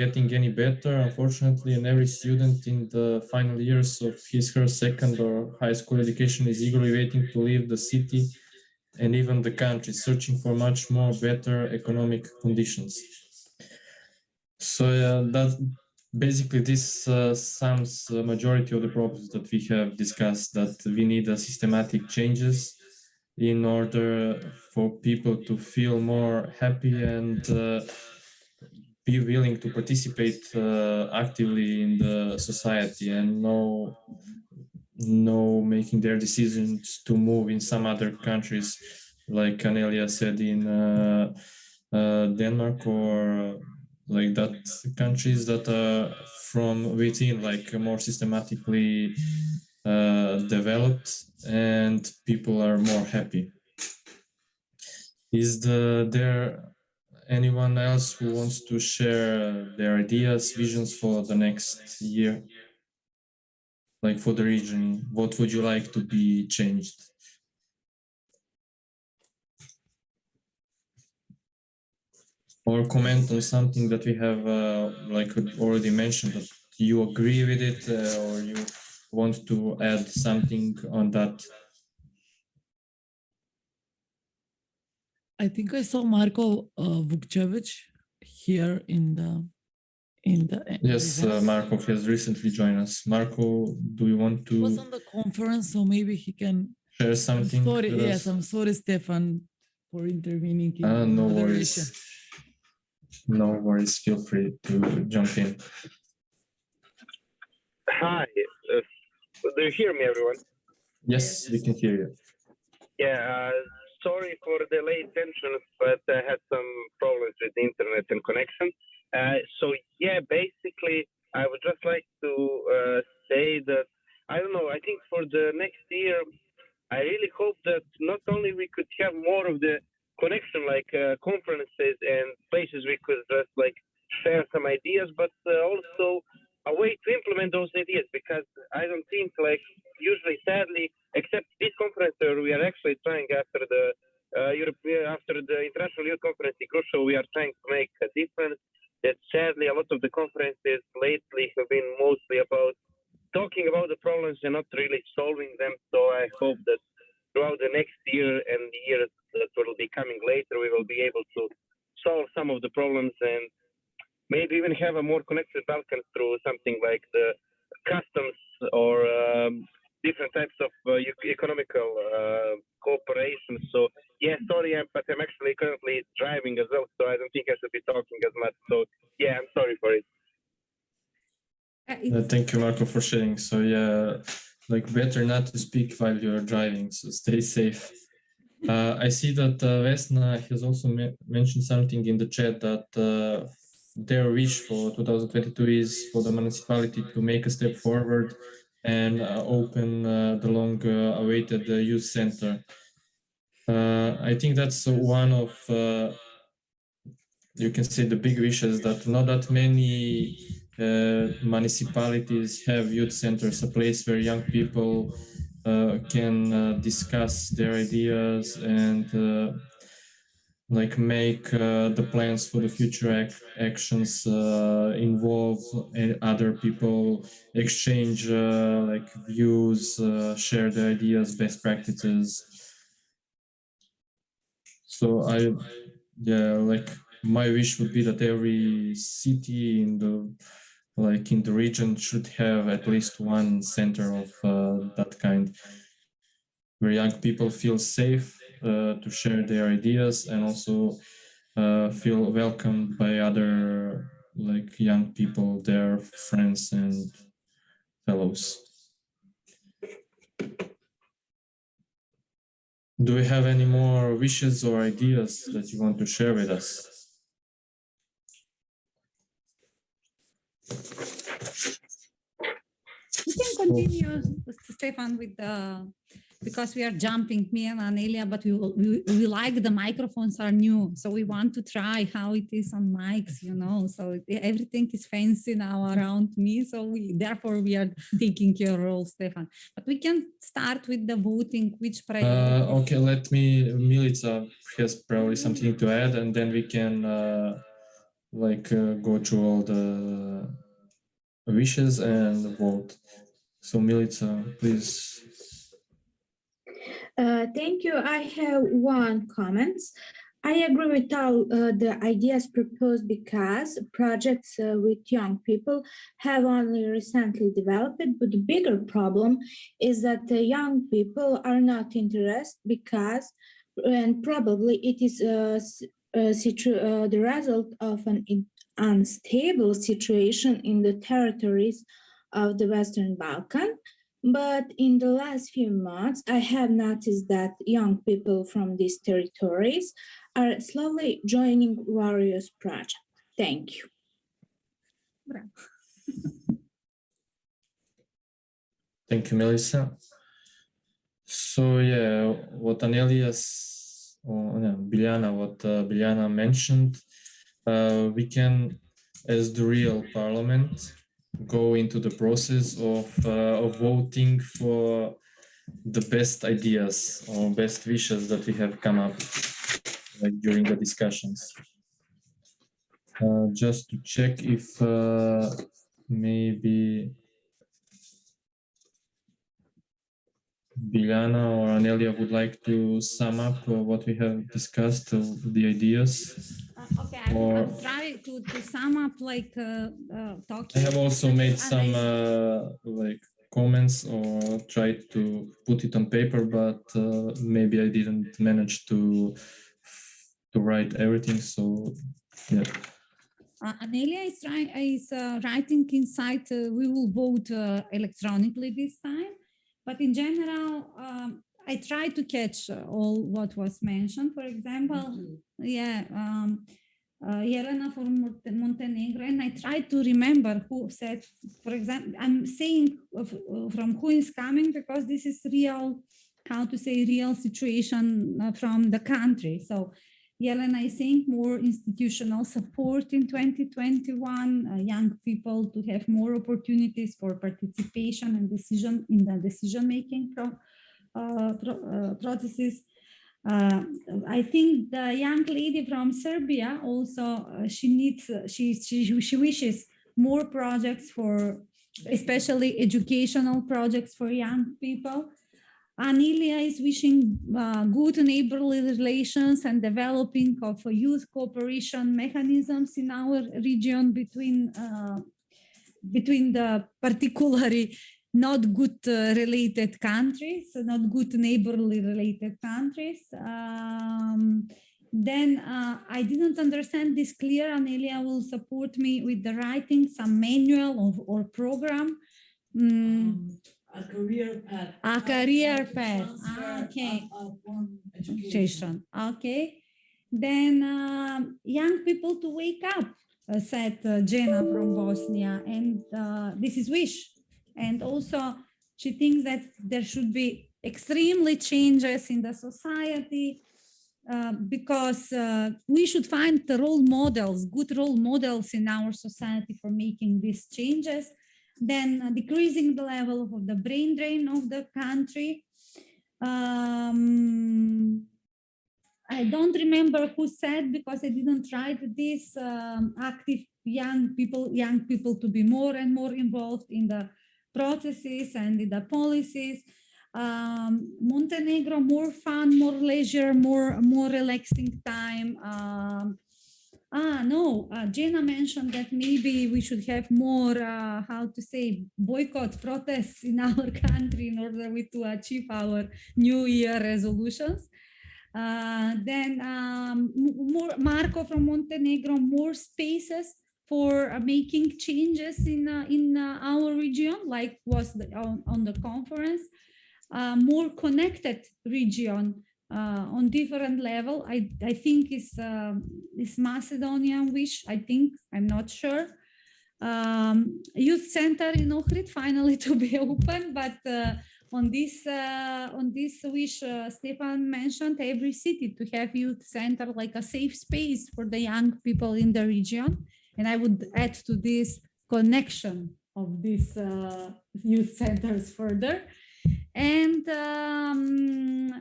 getting any better, unfortunately, and every student in the final years of her second or high school education is eagerly waiting to leave the city and even the country, searching for much more better economic conditions. So that basically this sums the majority of the problems that we have discussed, that we need systematic changes in order for people to feel more happy and be willing to participate actively in the society and no making their decisions to move in some other countries, like Anelia said, in Denmark or like that, countries that are from within, like more systematically developed and people are more happy. Is there anyone else who wants to share their ideas, visions for the next year? Like for the region, what would you like to be changed? Or comment on something that we have like already mentioned, that you agree with it or you want to add something on that? I think I saw Marko Vukcevic here in the Yes, Marko has recently joined us. Marko, do you want to? He was on the conference, so maybe he can share something. I'm sorry, yes, I'm sorry, Stefan, for intervening in no moderation. worries. No worries. Feel free to jump in. Hi. Do you hear me, everyone? Yes, we can hear you. Yeah. Sorry for the late entrance, but I had some problems with the internet and connection. So yeah, basically, I would just like to say that, I don't know, I think for the next year, I really hope that not only we could have more of the connection, like conferences and places we could just like share some ideas, but also a way to implement those ideas, because I don't think, like, usually, sadly, except this conference where we are actually trying after the after the International Youth Conference in Kosovo, we are trying to make a difference. That sadly, a lot of the conferences lately have been mostly about talking about the problems and not really solving them. So I hope that throughout the next year and the years that will be coming later, we will be able to solve some of the problems and maybe even have a more connected Balkans through something like the customs or different types of economical cooperation. So yeah, sorry, but I'm actually currently driving as well, so I don't think I should be talking as much. So yeah, I'm sorry for it. Thank you, Marko, for sharing. So yeah, like better not to speak while you're driving, so stay safe. I see that Vesna has also mentioned something in the chat, that their wish for 2022 is for the municipality to make a step forward and open the long-awaited youth center. I think that's one of, you can say, the big wishes, that not that many municipalities have youth centers, a place where young people can discuss their ideas and like make the plans for the future actions, involve other people, exchange like views, share the ideas, best practices. So like my wish would be that every city in the region should have at least one center of that kind, where young people feel safe to share their ideas and also feel welcomed by other like young people, their friends and fellows. Do we have any more wishes or ideas that you want to share with us? We can continue, Stefan, with the, because we are jumping, me and Anelia, but we like the microphones are new. So we want to try how it is on mics, you know, so everything is fancy now around me. So therefore we are taking your role, Stefan. But we can start with the voting, which priority. Okay, Milica has probably something to add, and then we can go through all the wishes and vote. So Milica, please. Thank you. I have one comment. I agree with all the ideas proposed because projects with young people have only recently developed, but the bigger problem is that the young people are not interested because, and probably it is the result of an unstable situation in the territories of the Western Balkan. But in the last few months, I have noticed that young people from these territories are slowly joining various projects. Thank you. Bravo. Thank you, Melissa. So yeah, what Biljana mentioned, we can, as the real parliament, go into the process of voting for the best ideas or best wishes that we have come up during the discussions. Just to check if maybe Biljana or Anelia would like to sum up what we have discussed, the ideas. Okay, I'll try to sum up talking. I have also made some comments or tried to put it on paper, but maybe I didn't manage to write everything. So yeah. Anelia is writing inside. We will vote electronically this time, but in general, I try to catch all what was mentioned. For example, Jelena from Montenegro, and I try to remember who said, for example, I'm saying from who is coming because this is real, real situation from the country. So Jelena is saying more institutional support in 2021, young people to have more opportunities for participation and decision-making processes. I think the young lady from Serbia also, she wishes more projects for, especially educational projects for young people. Anelia is wishing good neighborly relations and developing of youth cooperation mechanisms in our region between the particularly not good related countries, not good neighborly related countries. Then I didn't understand this clear. Anelia will support me with the writing some manual or program. A career path. A career path. Okay. Education. Okay. Then young people to wake up, said Jena from Bosnia, and this is wish. And also she thinks that there should be extremely changes in the society because we should find the role models, good role models in our society for making these changes. Then decreasing the level of the brain drain of the country. I don't remember who said because I didn't write this, active young people to be more and more involved in the processes and in the policies. Montenegro, more fun, more leisure, more relaxing time. Jena mentioned that maybe we should have more, boycott protests in our country in order to achieve our New Year resolutions. Then more Marco from Montenegro, more spaces for making changes in our region, like was on the conference. More connected region on different level. I think is Macedonian wish. I think, I'm not sure. Youth center in Ohrid finally to be open, but on this wish Stefan mentioned, every city to have youth center, like a safe space for the young people in the region. And I would add to this connection of these youth centers further. And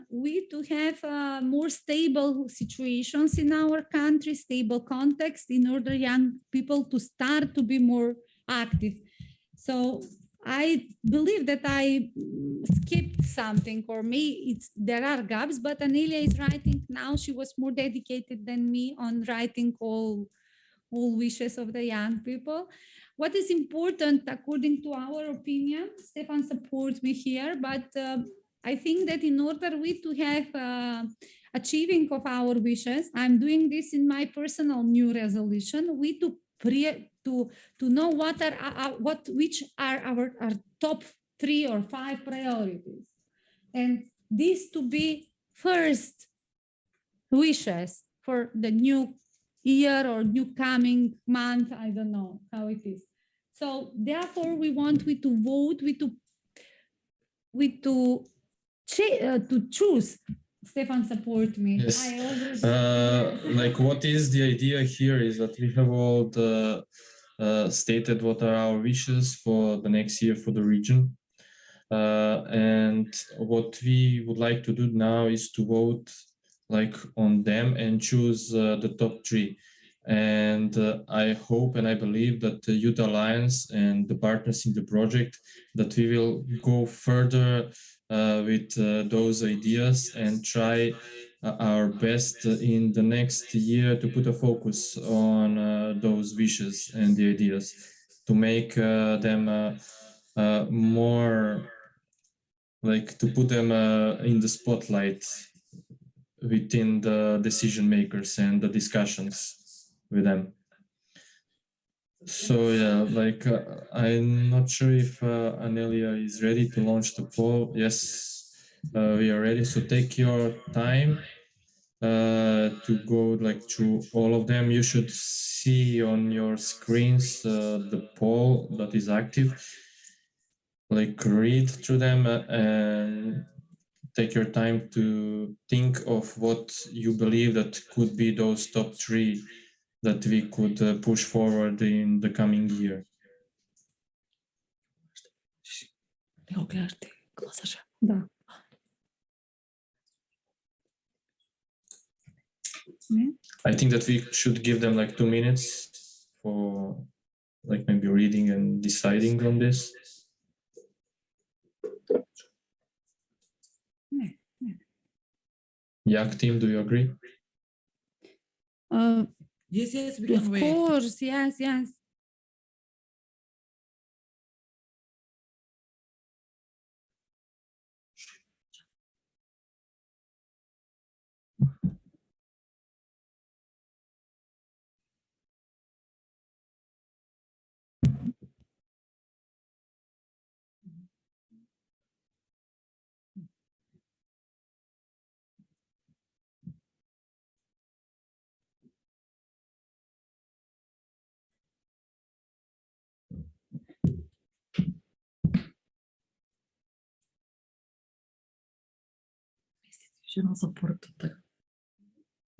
we to have more stable situations in our country, stable context, in order young people to start to be more active. So I believe that I skipped something, or maybe there are gaps, but Anelia is writing now. She was more dedicated than me on writing all wishes of the young people. What is important, according to our opinion, Stefan supports me here, but I think that in order we to have achieving of our wishes, I'm doing this in my personal new resolution, we to know which are our top 3 or 5 priorities, and this to be first wishes for the new year or new coming month. I don't know how it is. So therefore we want to vote, to choose. Stefan, support me. Yes. Like what is the idea here is that we have all stated what are our wishes for the next year for the region. And what we would like to do now is to vote like on them and choose the top 3. And I hope and I believe that the Youth Alliance and the partners in the project, that we will go further with those ideas and try our best in the next year to put a focus on those wishes and the ideas, to make them more, like to put them in the spotlight within the decision makers and the discussions with them. So yeah, like I'm not sure if Anelia is ready to launch the poll. Yes, we are ready. So take your time to go like through all of them. You should see on your screens the poll that is active. Like read through them and take your time to think of what you believe that could be those top 3 that we could push forward in the coming year. I think that we should give them like 2 minutes for like maybe reading and deciding on this. Yak team, do you agree? Yes, we can wait. Of course, yes.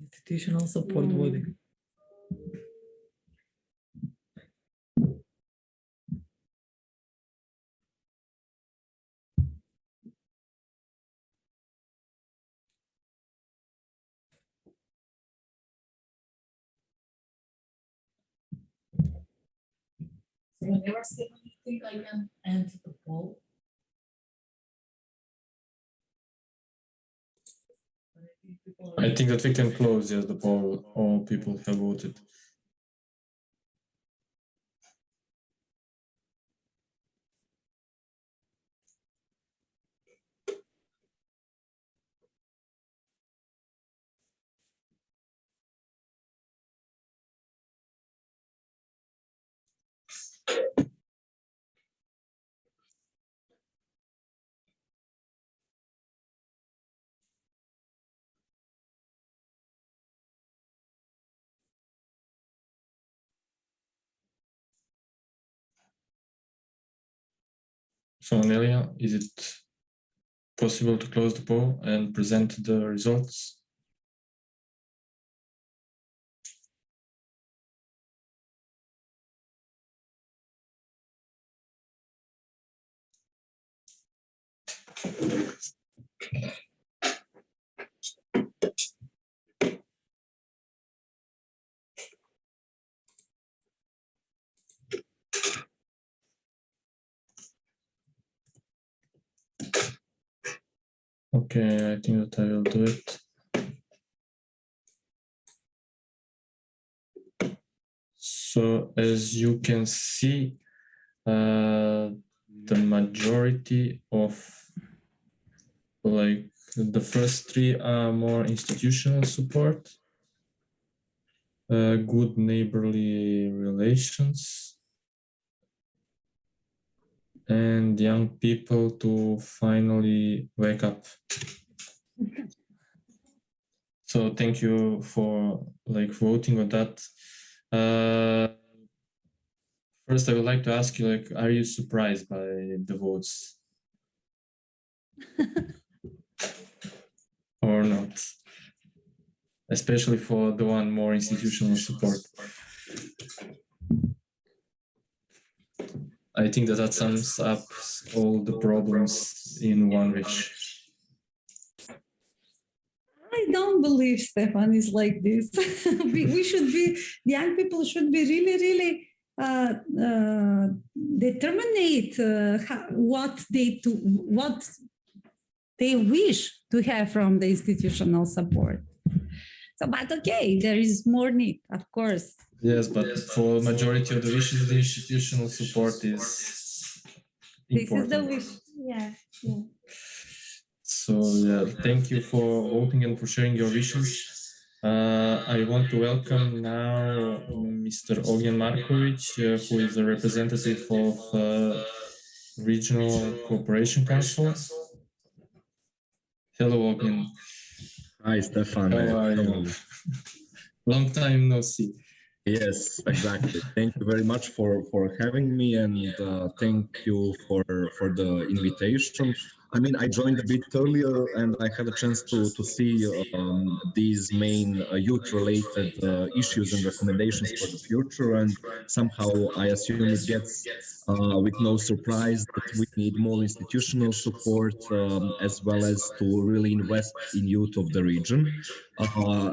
Institutional support body. So whenever Stefan, you think I can end the poll? I think that we can close the poll. All people have voted. So Nelia, is it possible to close the poll and present the results? Okay, I think that I will do it. So as you can see, the majority of like the first three are more institutional support, good neighborly relations, and young people to finally wake up. So thank you for like voting on that. First, I would like to ask you, like, are you surprised by the votes? Or not? Especially for the one more institutional support. I think that sums up all the problems in one wish. I don't believe Stefan is like this. we should be, young people should be really, really determinate what they wish to have from the institutional support. So, but okay, there is more need, of course. Yes, but for majority of the wishes, the institutional support is important. This is the wish. Yeah, yeah. So yeah, thank you for voting and for sharing your wishes. I want to welcome now Mr. Ognjen Markovic, who is a representative of Regional Cooperation Council. Hello, Ognjen. Hi, Stefan. How are you? Long time no see. Yes, exactly. Thank you very much for having me, and thank you for the invitation. I mean, I joined a bit earlier, and I had a chance to see these main youth-related issues and recommendations for the future, and somehow I assume it gets with no surprise that we need more institutional support as well as to really invest in youth of the region.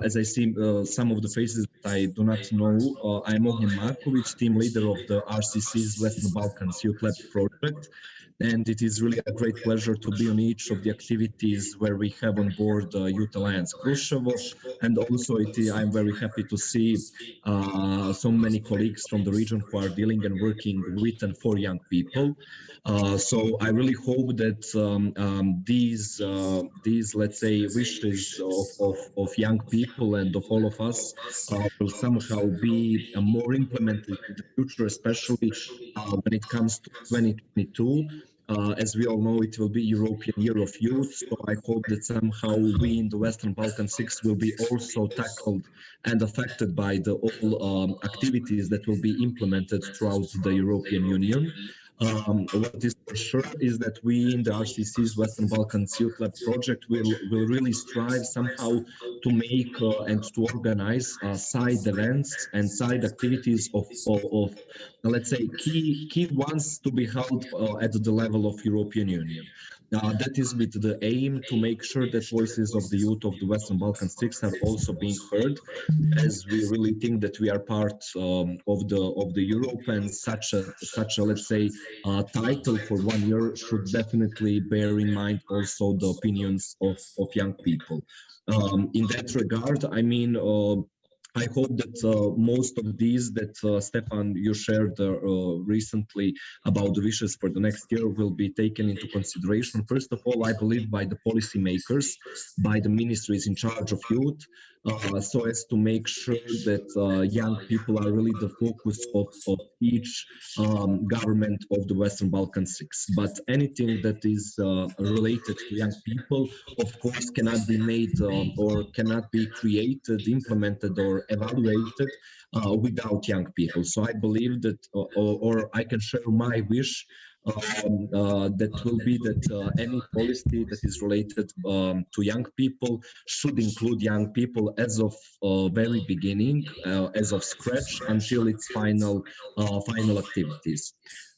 As I see some of the faces that I do not know, I'm Ognjen Markovic, team leader of the RCC's Western Balkans Youth Lab project. And it is really a great pleasure to be on each of the activities where we have on board Youth Alliance Kosovo. And also I'm very happy to see so many colleagues from the region who are dealing and working with and for young people. So I really hope that these let's say wishes of young people and of all of us will somehow be more implemented in the future, especially when it comes to 2022. As we all know, it will be European Year of Youth, so I hope that somehow we in the Western Balkan 6 will be also tackled and affected by the all activities that will be implemented throughout the European Union. What is for sure is that we in the RCC's Western Balkans Youth Lab project will really strive somehow to make and to organize side events and side activities of let's say key ones to be held at the level of European Union. That is with the aim to make sure that voices of the youth of the Western Balkan 6 are also being heard, as we really think that we are part of the Europe, and such a let's say title for 1 year should definitely bear in mind also the opinions of young people. In that regard, I mean, I hope that most of these that Stefan, you shared recently about the wishes for the next year will be taken into consideration. First of all, I believe by the policymakers, by the ministries in charge of youth, so as to make sure that young people are really the focus of each government of the Western Balkan 6. But anything that is related to young people, of course, cannot be made or cannot be created, implemented, or evaluated without young people. So I believe that, or I can share my wish that will be that any policy that is related to young people should include young people as of very beginning, as of scratch until its final activities.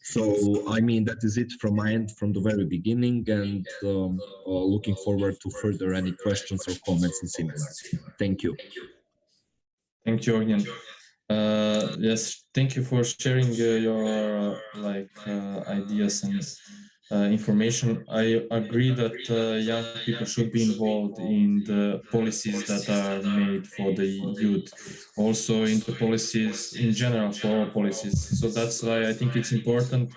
So, I mean, that is it from my end from the very beginning, and looking forward to further any questions or comments and similar. Thank you. Thank you, Ognan. Yes, thank you for sharing your ideas and information. I agree that young people should be involved in the policies that are made for the youth, also in the policies in general for all policies. So that's why I think it's important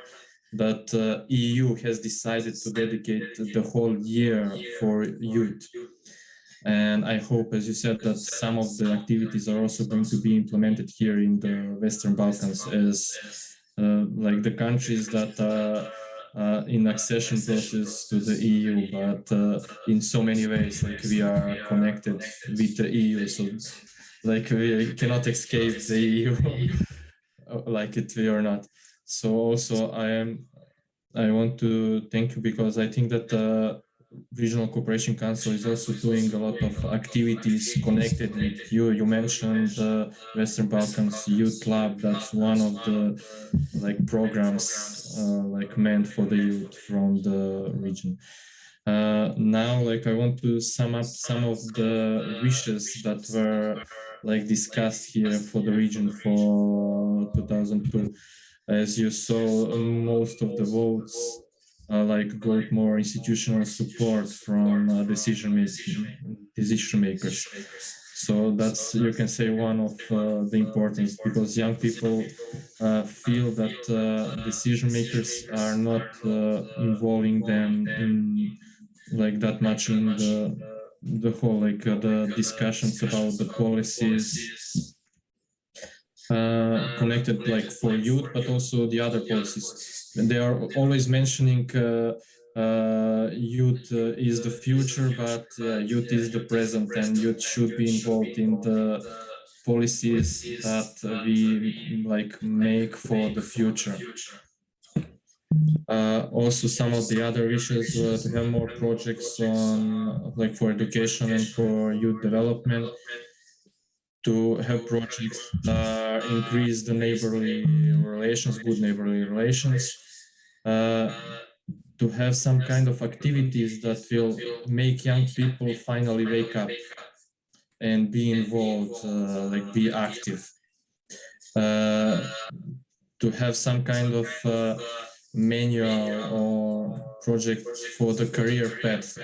that EU has decided to dedicate the whole year for youth. And I hope, as you said, that some of the activities are also going to be implemented here in the Western Balkans as like the countries that are in accession process to the EU, but in so many ways, like we are connected with the EU. So like we cannot escape the EU, like it we or not. So also I want to thank you because I think that Regional Cooperation Council is also doing a lot of activities connected with you. You mentioned the Western Balkans Youth Club. That's one of the programs like meant for the youth from the region. Now, I want to sum up some of the wishes that were discussed here for the region for 2002. As you saw, most of the votes got more institutional support from decision makers. So that's, you can say, one of the importance, because young people feel that decision makers are not involving them in that much in the whole the discussions about the policies connected for youth, but also the other policies. And they are always mentioning youth is the future, but youth is the present, and youth should be involved in the policies that we make for the future. Also, some of the other wishes to have more projects on for education and for youth development, to have projects that increase the neighborly relations, good neighborly relations, to have some kind of activities that will make young people finally wake up and be involved, be active, to have some kind of manual or project for the career path,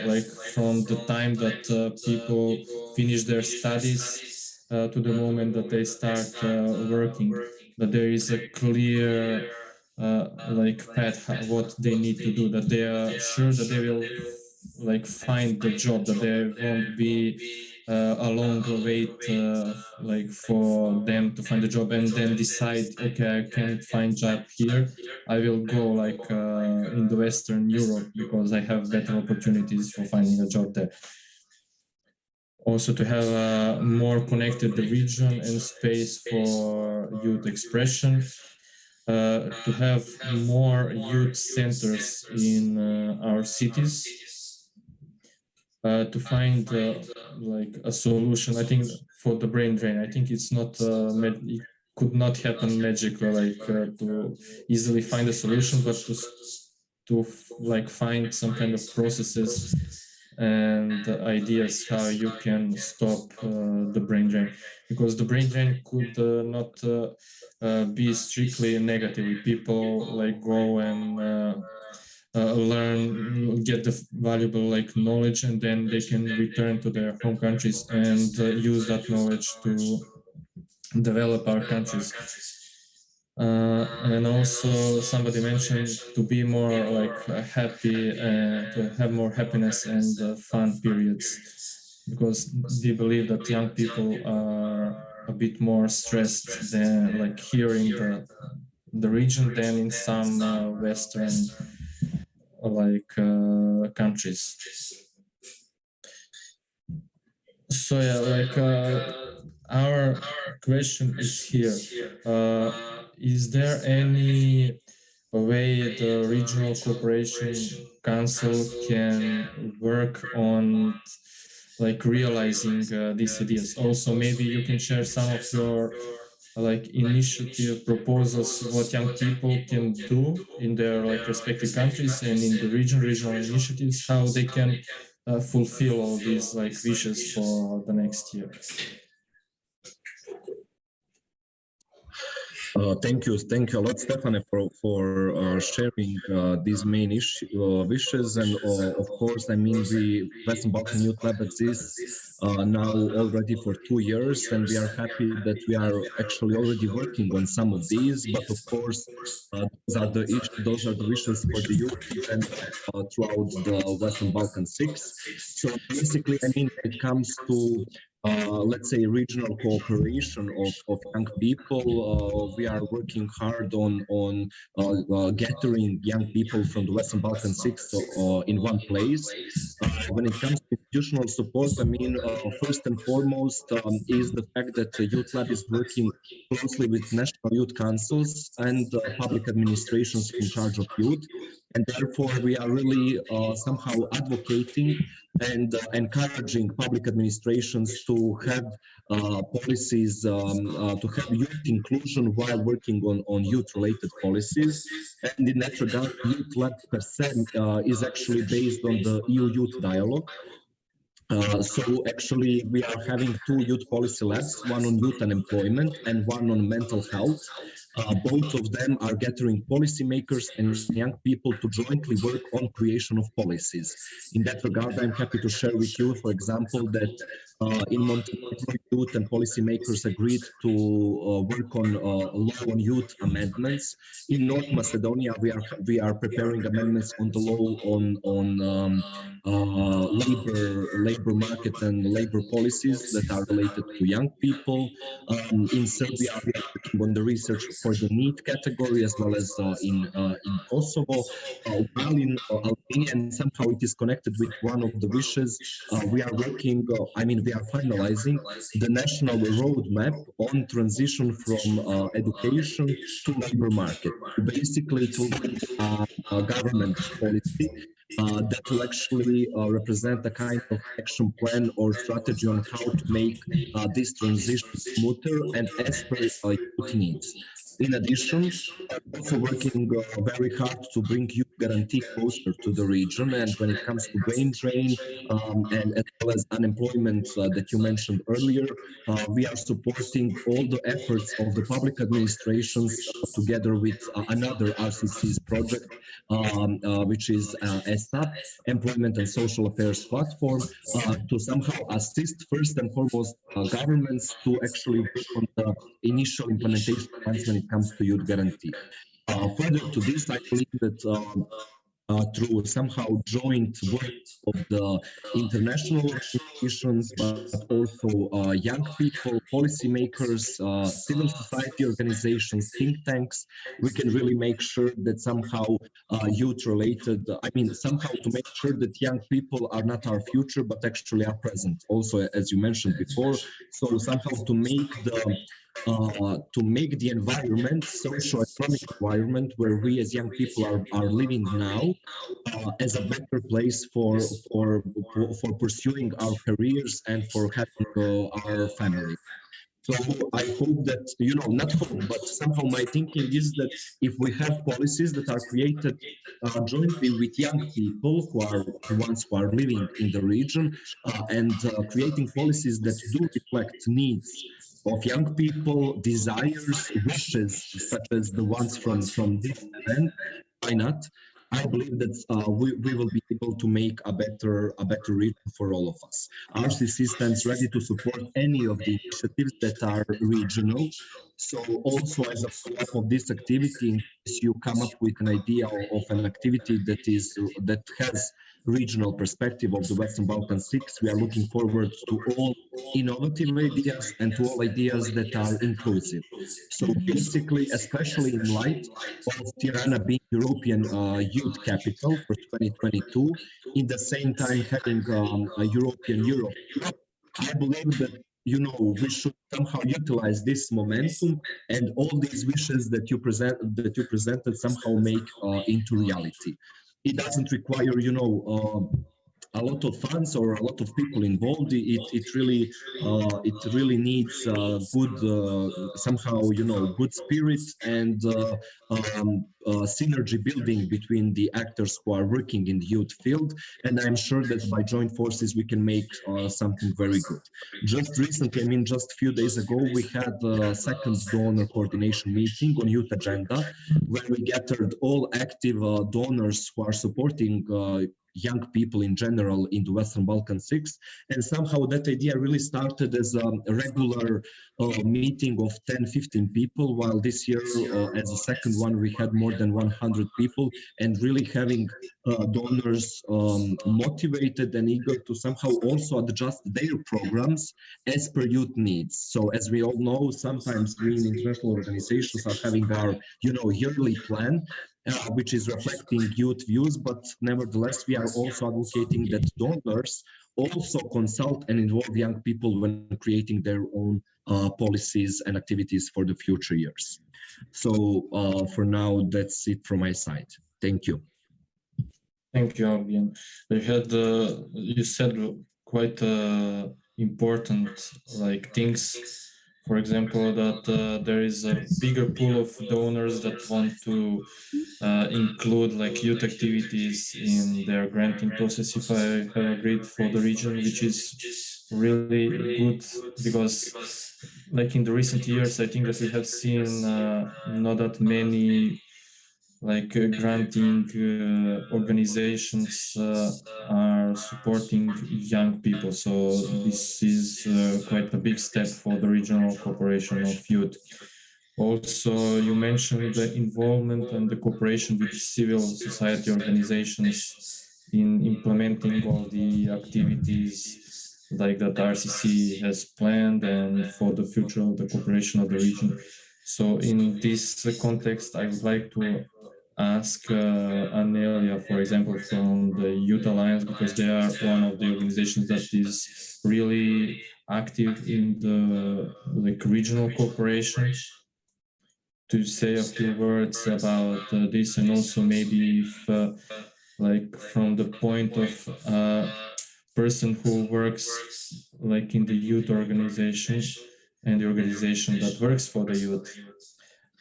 from the time that people finish their studies to the moment that they start working, that there is a clear path what they need to do, that they are sure that they will find the job, that there won't be a long wait for them to find a job and then decide, okay, I can't find job here, I will go in the Western Europe because I have better opportunities for finding a job there. Also, to have a more connected region and space for youth expression, to have more youth centers in our cities, to find a solution. I think for the brain drain, I think it's not it could not happen magically, to easily find a solution, but to find some kind of processes and ideas how you can stop the brain drain, because the brain drain could not be strictly negative. People go and learn, get the valuable knowledge, and then they can return to their home countries and use that knowledge to develop our countries. And also, somebody mentioned to be more happy and to have more happiness and fun periods, because they believe that young people are a bit more stressed than here in the region than in some Western countries. So yeah, our question is here: is there any a way the Regional Cooperation Council can work on like realizing these ideas. Also, maybe you can share some of your like initiative proposals, what young people can do in their like respective countries and in the regional initiatives, how they can fulfill all these like wishes for the next year. Thank you a lot, Stefane, for sharing these main wishes. And of course, I mean, the Western Balkan Youth Lab exists now already for 2 years, and we are happy that we are actually already working on some of these. But of course, those are the wishes for the youth agenda throughout the Western Balkan 6. So basically, I mean, when it comes to let's say regional cooperation of young people, we are working hard on gathering young people from the Western Balkan 6 in one place. When it comes to institutional support, I mean, first and foremost is the fact that the Youth Lab is working closely with national youth councils and public administrations in charge of youth. And therefore, we are really somehow advocating and encouraging public administrations to have policies, to have youth inclusion while working on youth-related policies. And in that regard, Youth Lab per se is actually based on the EU Youth Dialogue. So actually, we are having 2 youth policy labs, one on youth unemployment and one on mental health. Both of them are gathering policymakers and young people to jointly work on creation of policies. In that regard, I'm happy to share with you, for example, that in Montenegro, youth and policymakers agreed to work on law on youth amendments. In North Macedonia, we are preparing amendments on the law on labor market and labor policies that are related to young people. In Serbia, we are working on the research for the need category, as well as in Kosovo. While in Albania, and somehow it is connected with one of the wishes, we are working, we are finalizing the national roadmap on transition from education to labor market. Basically, to a government policy that will actually represent a kind of action plan or strategy on how to make this transition smoother and as per youth needs. In addition, I'm also working very hard to bring youth guarantee closer to the region. And when it comes to brain drain and as well as unemployment that you mentioned earlier, we are supporting all the efforts of the public administrations together with another RCC's project, which is ESAP, Employment and Social Affairs Platform, to somehow assist first and foremost governments to actually work on the initial implementation plans when it comes to youth guarantee. Further to this, I believe that through somehow joint work of the international organizations, but also young people, policymakers, civil society organizations, think tanks, we can really make sure that somehow youth-related, somehow to make sure that young people are not our future, but actually are present. Also, as you mentioned before, so somehow to make the environment, socio-economic environment where we as young people are living now, as a better place for pursuing our careers and for having our family. So I hope that, not hope, but somehow my thinking is that if we have policies that are created jointly with young people who are the ones who are living in the region and creating policies that do reflect needs of young people, desires, wishes, such as the ones from this event, why not? I believe that we will be able to make a better region for all of us. RCC stands ready to support any of the initiatives that are regional. So also as a follow-up of this activity, in case you come up with an idea of an activity that has regional perspective of the Western Balkan 6, we are looking forward to all innovative ideas and to all ideas that are inclusive. So basically, especially in light of Tirana being European youth capital for 2022, in the same time having a European Euro, I believe that we should somehow utilize this momentum and all these wishes that you presented somehow make into reality. It doesn't require, a lot of funds or a lot of people involved. It really needs good somehow good spirit and synergy building between the actors who are working in the youth field. And I'm sure that by joint forces we can make something very good. Just recently, just a few days ago, we had a second donor coordination meeting on youth agenda, where we gathered all active donors who are supporting young people in general in the Western Balkan 6, and somehow that idea really started as a regular meeting of 10-15 people, while this year as a second one we had more than 100 people, and really having donors motivated and eager to somehow also adjust their programs as per youth needs. So as we all know, sometimes we in international organizations are having our yearly plan, which is reflecting youth views, but nevertheless, we are also advocating that donors also consult and involve young people when creating their own policies and activities for the future years. So for now, that's it from my side. Thank you. Thank you, Albion. You said quite important things. For example, that there is a bigger pool of donors that want to include youth activities in their granting process, if I have agreed, for the region, which is really good, because in the recent years, I think that we have seen not that many granting organizations are supporting young people. So this is quite a big step for the regional cooperation of youth. Also, you mentioned the involvement and the cooperation with civil society organizations in implementing all the activities that RCC has planned and for the future of the cooperation of the region. So in this context, I would like to ask Anelia, for example, from the Youth Alliance, because they are one of the organizations that is really active in the regional cooperation, to say a few words about this, and also maybe if from the point of person who works in the youth organization and the organization that works for the youth,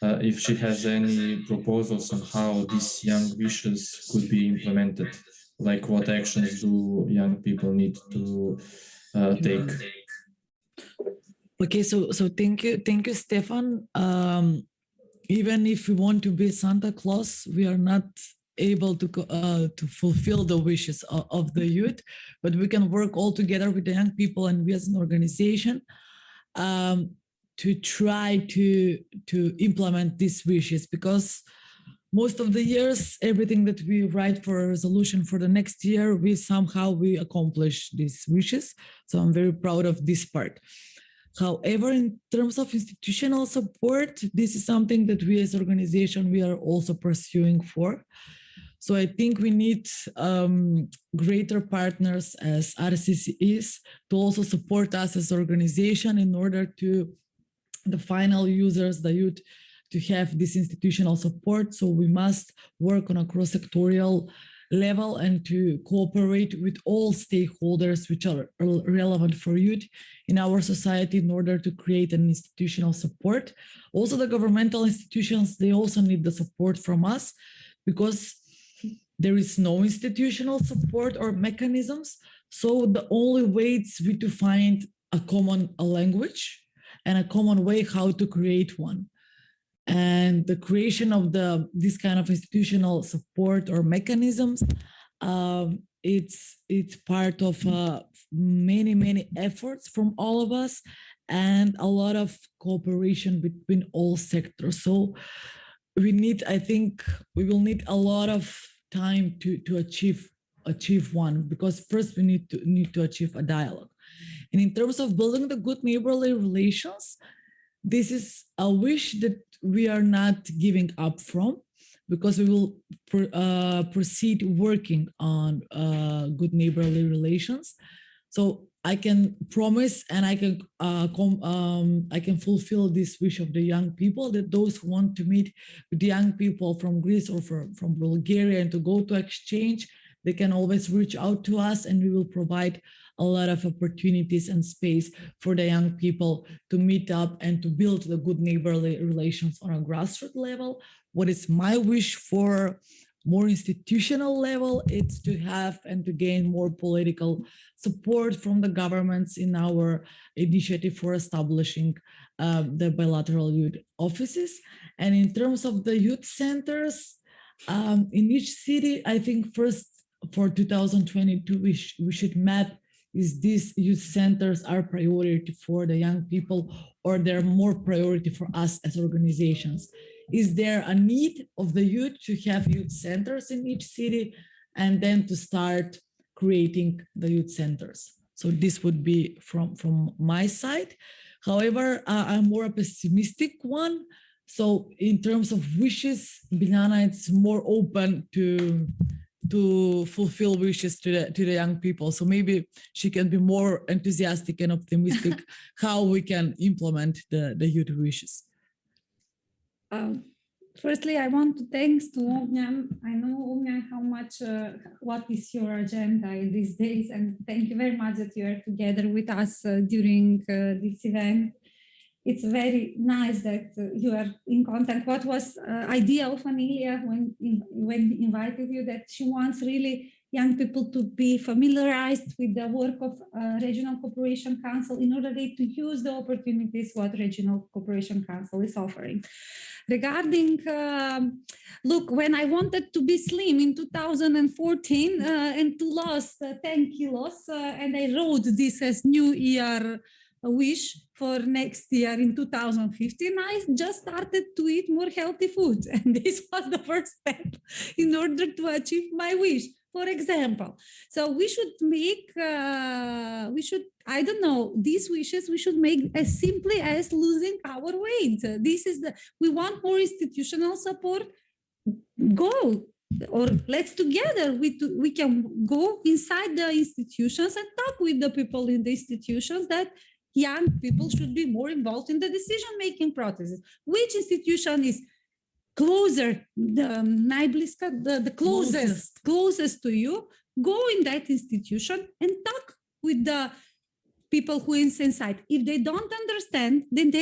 if she has any proposals on how these young wishes could be implemented, what actions do young people need to take. Okay, so thank you, Stefan. Even if we want to be Santa Claus, we are not able to fulfill the wishes of the youth, but we can work all together with the young people and we as an organization to try to implement these wishes, because most of the years, everything that we write for a resolution for the next year, we accomplish these wishes. So I'm very proud of this part. However, in terms of institutional support, this is something that we as organization, we are also pursuing for. So I think we need greater partners as RCC is to also support us as organization in order to the final users, the youth, to have this institutional support. So we must work on a cross-sectorial level and to cooperate with all stakeholders which are relevant for youth in our society in order to create an institutional support. Also, the governmental institutions, they also need the support from us, because there is no institutional support or mechanisms. So the only way is to find a common language and a common way how to create one. And the creation of this kind of institutional support or mechanisms, it's part of many efforts from all of us and a lot of cooperation between all sectors. So I think we will need a lot of time to achieve one, because first we need to achieve a dialogue. And in terms of building the good neighborly relations, this is a wish that we are not giving up from, because we will proceed working on good neighborly relations. So I can promise and I can fulfill this wish of the young people, that those who want to meet with the young people from Greece or from Bulgaria and to go to exchange, they can always reach out to us, and we will provide a lot of opportunities and space for the young people to meet up and to build the good neighborly relations on a grassroots level. What is my wish for more institutional level? It's to have and to gain more political support from the governments in our initiative for establishing the bilateral youth offices. And in terms of the youth centers, in each city, I think first for 2022, we should map, is these youth centers are priority for the young people, or they're more priority for us as organizations? Is there a need of the youth to have youth centers in each city, and then to start creating the youth centers? So this would be from my side. However, I'm more a pessimistic one. So in terms of wishes, Biljana, it's more open to fulfill wishes to the young people. So maybe she can be more enthusiastic and optimistic how we can implement the youth wishes. Firstly, I want to thanks to Ognjan. I know, Ognjan, how much, what is your agenda in these days, and thank you very much that you are together with us during this event. It's very nice that you are in contact. What was idea of Anilia when we invited you, that she wants really young people to be familiarized with the work of Regional Cooperation Council in order to use the opportunities what Regional Cooperation Council is offering. Regarding, look, when I wanted to be slim in 2014 and to lose 10 kilos, and I wrote this as New Year wish for next year in 2015, I just started to eat more healthy food. And this was the first step in order to achieve my wish, for example. So we should make, I don't know, these wishes, we should make as simply as losing our weight. This is we want more institutional support. Go, or let's together, we can go inside the institutions and talk with the people in the institutions that young people should be more involved in the decision-making processes. Which institution is closer, the closest to you? Go in that institution and talk with the people who is inside. If they don't understand, then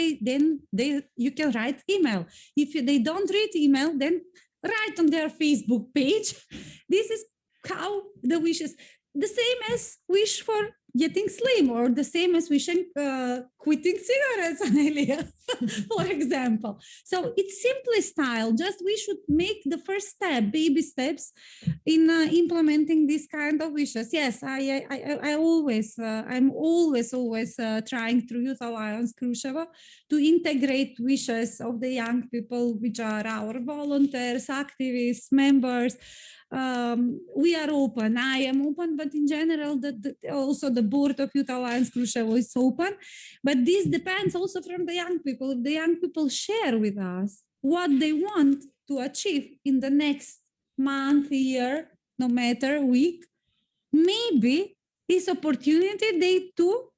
you can write email. If they don't read email, then write on their Facebook page. This is how the wishes, the same as wish for getting slim, or the same as wishing quitting cigarettes, Anelia, for example. So it's simply style. Just we should make the first step, baby steps in implementing this kind of wishes. Yes, I'm always trying through Youth Alliance Kosovo to integrate wishes of the young people, which are our volunteers, activists, members. We are open. I am open, but in general, also the board of Youth Alliance Kosovo is open. But this depends also from the young people. If the young people share with us what they want to achieve in the next month, year, no matter week, maybe this opportunity they to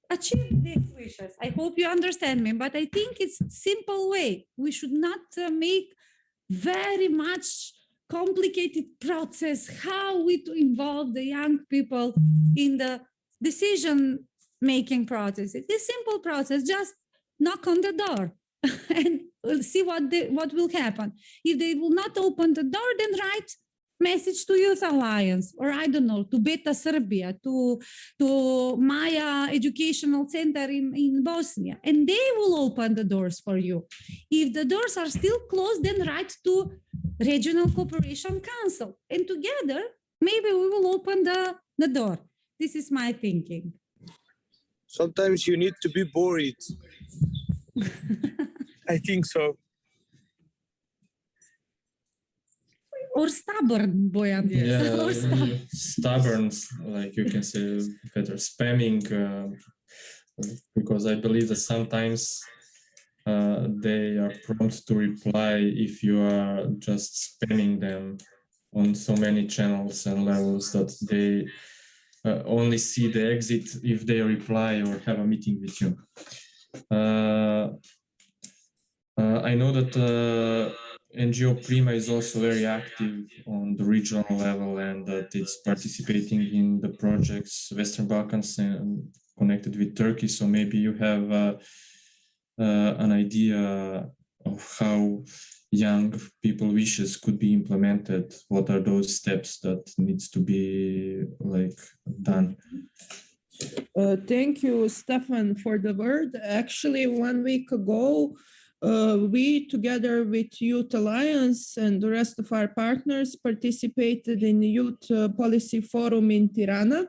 achieve these wishes. I hope you understand me, but I think it's a simple way. We should not make very much complicated process how we to involve the young people in the decision-making process. It's a simple process. Just knock on the door and we'll see what will happen. If they will not open the door, then write message to Youth Alliance, or I don't know, to Beta Serbia, to Maya Educational Center in Bosnia, and they will open the doors for you. If the doors are still closed, then write to Regional Cooperation Council, and together maybe we will open the door. This is my thinking. Sometimes you need to be bored. I think so. Or stubborn, Boyan. Yeah, Or stubborn, like you can say, better spamming, because I believe that sometimes they are prompt to reply if you are just spamming them on so many channels and levels that only see the exit if they reply or have a meeting with you. I know that NGO Prima is also very active on the regional level and that it's participating in the projects Western Balkans and connected with Turkey. So maybe you have an idea of how young people wishes could be implemented. What are those steps that needs to be done? Thank you, Stefan, for the word. Actually, 1 week ago, we, together with Youth Alliance and the rest of our partners, participated in the Youth Policy Forum in Tirana.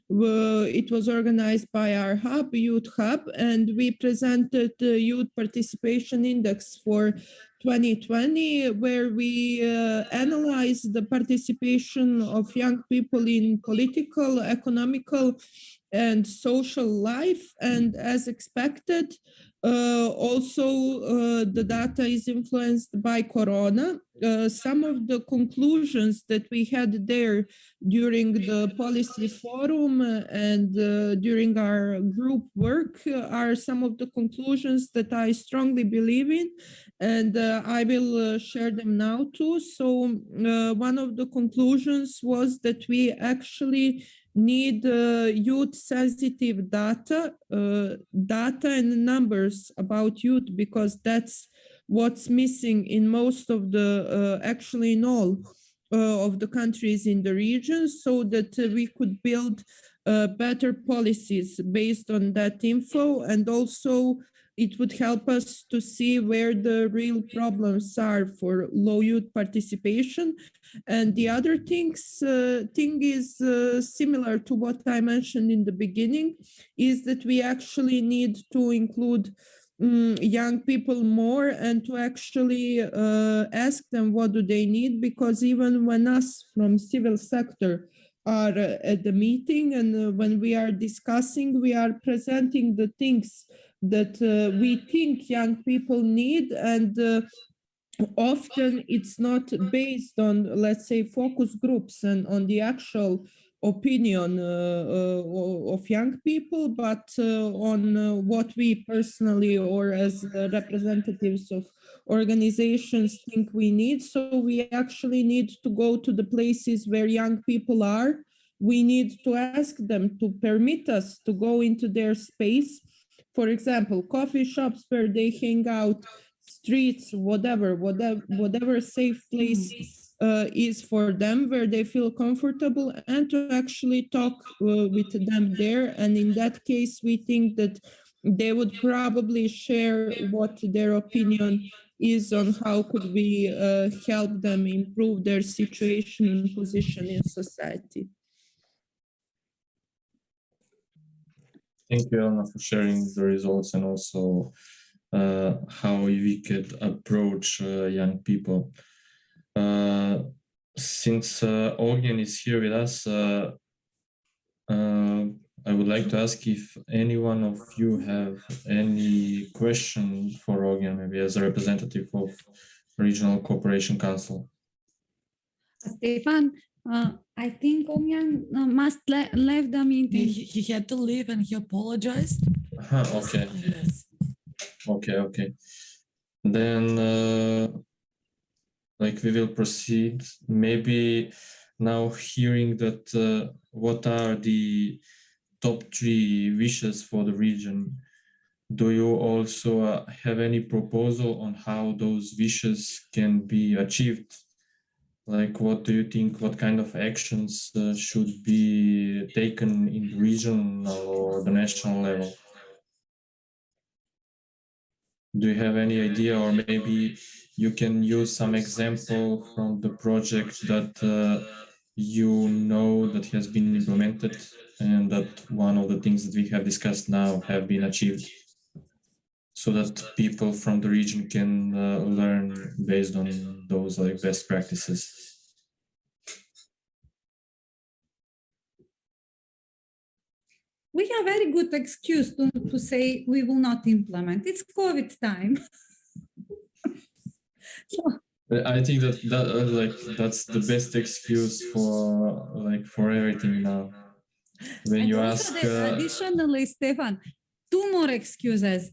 It was organized by our hub, Youth Hub, and we presented the Youth Participation Index for 2020, where we analyzed the participation of young people in political, economical, and social life. And as expected, also the data is influenced by Corona. Some of the conclusions that we had there during the policy forum and during our group work are some of the conclusions that I strongly believe in, and I will share them now too. So one of the conclusions was that we actually need youth sensitive data and numbers about youth, because that's what's missing in most of the, actually in all of the countries in the region, so that we could build better policies based on that info. And also it would help us to see where the real problems are for low youth participation. And the other thing is similar to what I mentioned in the beginning, is that we actually need to include young people more and to actually ask them what do they need, because even when us from civil sector are at the meeting and when we are discussing, we are presenting the things that we think young people need, and often it's not based on, let's say, focus groups and on the actual opinion of young people, but on what we personally or as representatives of organizations think we need. So we actually need to go to the places where young people are. We need to ask them to permit us to go into their space. For example, coffee shops where they hang out, streets, whatever safe place is for them, where they feel comfortable, and to actually talk with them there. And in that case, we think that they would probably share what their opinion is on how could we help them improve their situation and position in society. Thank you, Elena, for sharing the results and also how we could approach young people. Since Ognjen is here with us, I would like to ask if any one of you have any question for Ognjen, maybe as a representative of Regional Cooperation Council. Stefan, I think Ognjen must leave the meeting. He had to leave and he apologized. Okay. Yes. Okay. Then, we will proceed. Maybe now hearing that what are the top 3 wishes for the region, do you also have any proposal on how those wishes can be achieved? What do you think, what kind of actions should be taken in the regional or the national level? Do you have any idea, or maybe you can use some example from the project that you know that has been implemented and that one of the things that we have discussed now have been achieved, so that people from the region can learn based on those best practices? We have very good excuse to say we will not implement. It's COVID time. So, I think that's the best excuse for everything now. when And you also ask. additionally, Stefan, 2 more excuses.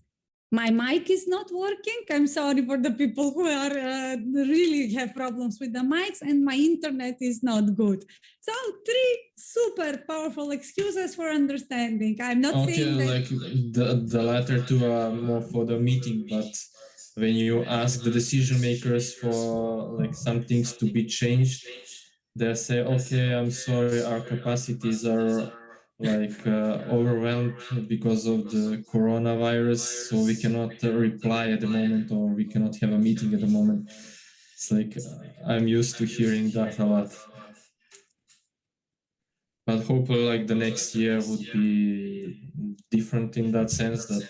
My mic is not working. I'm sorry for the people who are really have problems with the mics, and my internet is not good. So 3 super powerful excuses for understanding. I'm not saying that. Like the latter 2 are more for the meeting, but when you ask the decision makers for like some things to be changed, they say, okay, I'm sorry, our capacities are like overwhelmed because of the coronavirus, so we cannot reply at the moment, or we cannot have a meeting at the moment. It's like I'm used to hearing that a lot. But hopefully like the next year would be different in that sense, that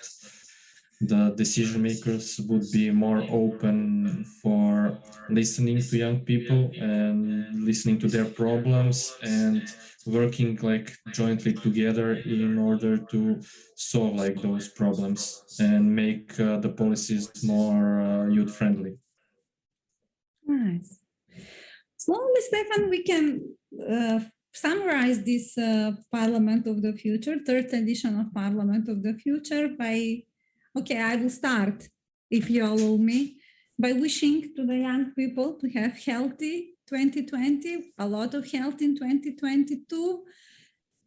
the decision makers would be more open for listening to young people and listening to their problems and working like jointly together in order to solve like those problems and make the policies more youth friendly. Nice. Slowly, Stefan, we can summarize this Parliament of the Future, 3rd edition of Parliament of the Future by, okay, I will start, if you allow me, by wishing to the young people to have healthy 2020, a lot of health in 2022,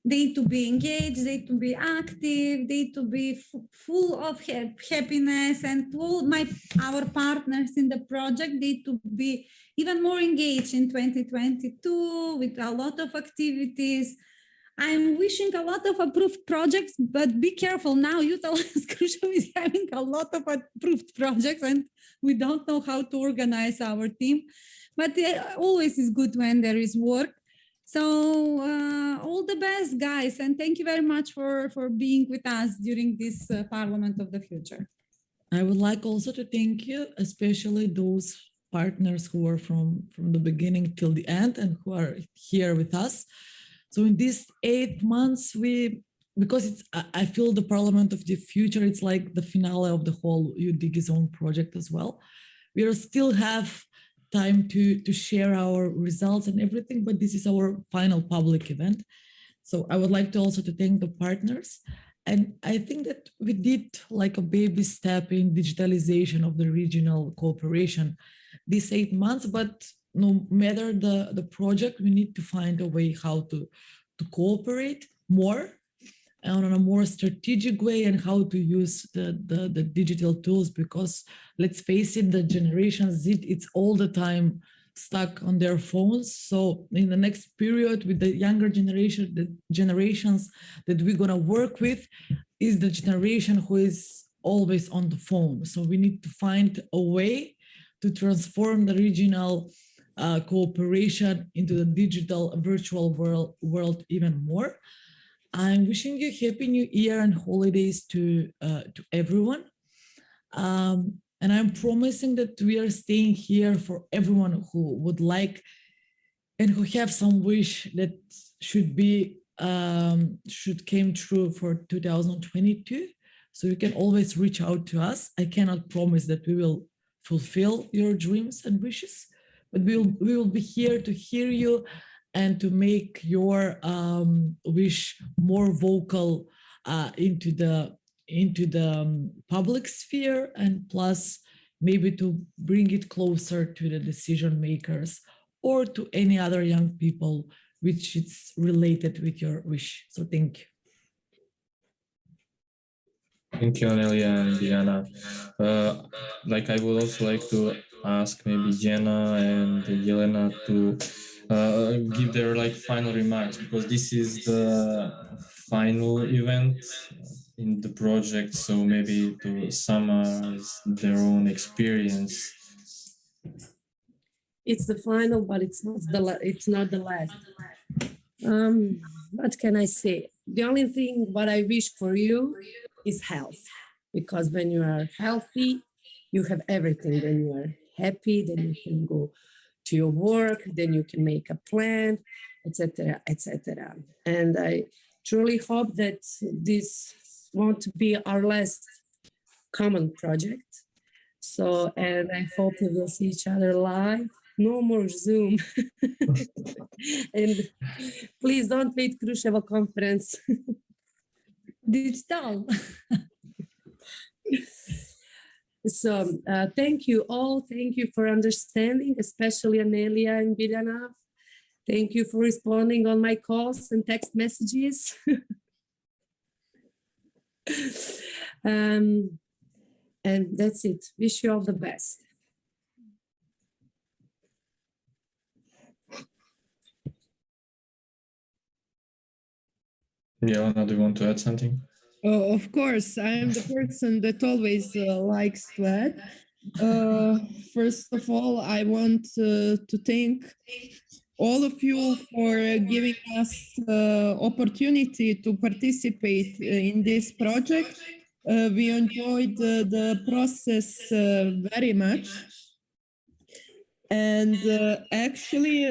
they to be engaged, they to be active, they to be full of happiness, and all our partners in the project, they to be even more engaged in 2022 with a lot of activities. I'm wishing a lot of approved projects, but be careful now. Youth Alliance Kosovo is having a lot of approved projects, and we don't know how to organize our team. But always is good when there is work. So all the best, guys, and thank you very much for being with us during this Parliament of the Future. I would like also to thank you, especially those partners who are from the beginning till the end and who are here with us. So in these 8 months, because I feel the Parliament of the Future, it's like the finale of the whole YouthDigiZone project as well. We still have time to share our results and everything, but this is our final public event. So I would like to also to thank the partners. And I think that we did like a baby step in digitalization of the regional cooperation these 8 months, but no matter the project, we need to find a way how to cooperate more and on a more strategic way, and how to use the digital tools, because let's face it, the Generation Z, it's all the time stuck on their phones. So in the next period with the younger generation, the generations that we're gonna work with is the generation who is always on the phone. So we need to find a way to transform the regional cooperation into the digital virtual world even more. I'm wishing you Happy New Year and holidays to everyone. And I'm promising that we are staying here for everyone who would like and who have some wish that should came true for 2022. So you can always reach out to us. I cannot promise that we will fulfill your dreams and wishes, but we will be here to hear you and to make your wish more vocal into the public sphere, and plus maybe to bring it closer to the decision makers or to any other young people which is related with your wish. So thank you. Thank you, Anelia and Diana. Like I would also like to ask maybe Jena and Yelena to give their like final remarks, because this is the final event in the project. So maybe to summarize their own experience. It's the final, but it's not the last. What can I say? The only thing what I wish for you is health, because when you are healthy, you have everything. When you are happy, then you can go to your work, then you can make a plan, etc., etc. And I truly hope that this won't be our last common project. So, and I hope we will see each other live no more Zoom. And please don't wait Kruševo conference. Digital. So thank you all. Thank you for understanding, especially Anelia and Biljana. Thank you for responding on my calls and text messages. And that's it. Wish you all the best. Jelena, do you want to add something? Oh, of course, I'm the person that always likes to add. First of all, I want to thank all of you for giving us opportunity to participate in this project. We enjoyed the process very much. And actually,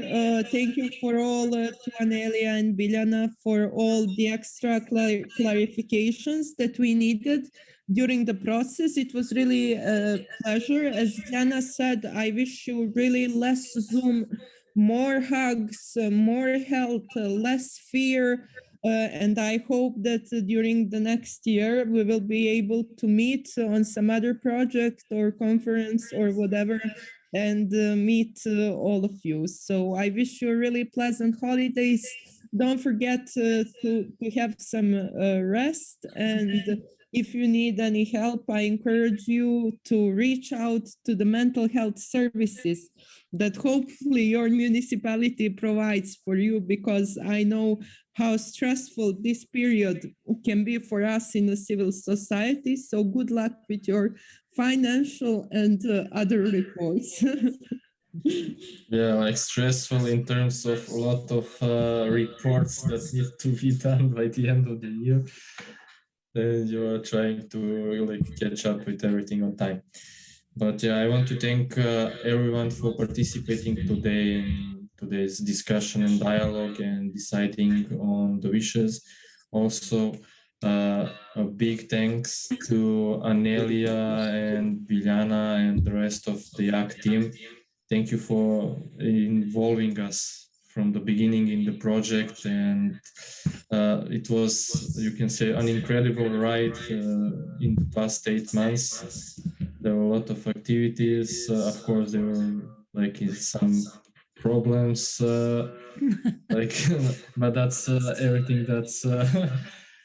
thank you for all to Anelia and Biljana for all the extra clarifications that we needed during the process. It was really a pleasure. As Jana said, I wish you really less Zoom, more hugs, more health, less fear. And I hope that during the next year, we will be able to meet on some other project or conference or whatever, and meet all of you. So I wish you really pleasant holidays. Don't forget to have some rest. And if you need any help, I encourage you to reach out to the mental health services that hopefully your municipality provides for you, because I know how stressful this period can be for us in the civil society. So good luck with your financial and other reports. Yeah, like stressful in terms of a lot of reports that need to be done by the end of the year. Then you are trying to like catch up with everything on time. But yeah, I want to thank everyone for participating today in today's discussion and dialogue and deciding on the wishes. Also, a big thanks to Anelia and Biljana and the rest of the YAK team. Thank you for involving us from the beginning in the project, and it was, you can say, an incredible ride in the past 8 months. There were a lot of activities. Of course, there were like some problems, like, but that's everything that's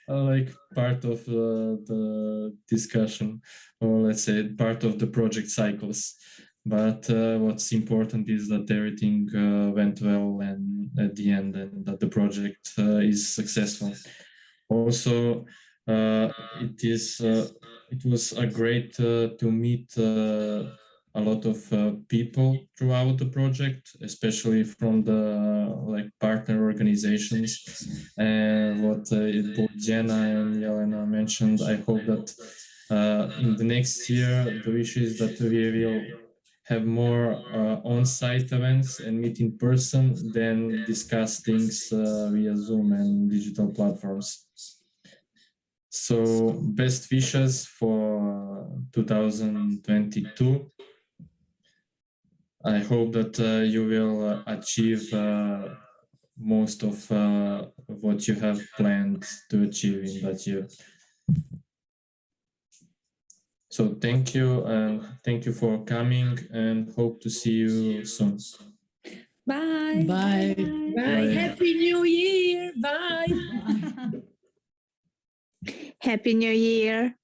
like part of the discussion, or let's say part of the project cycles. But what's important is that everything went well, and at the end, and that the project is successful. Also, it was a great to meet a lot of people throughout the project, especially from the like partner organizations. And what both Jenna and Jelena mentioned, I hope that in the next year, the wish is that we will have more on-site events and meet in person than discuss things via Zoom and digital platforms. So best wishes for 2022. I hope that you will achieve most of what you have planned to achieve in that year. So thank you, and thank you for coming, and hope to see you soon. Bye. Bye. Bye. Bye. Happy New Year. Bye. Happy New Year.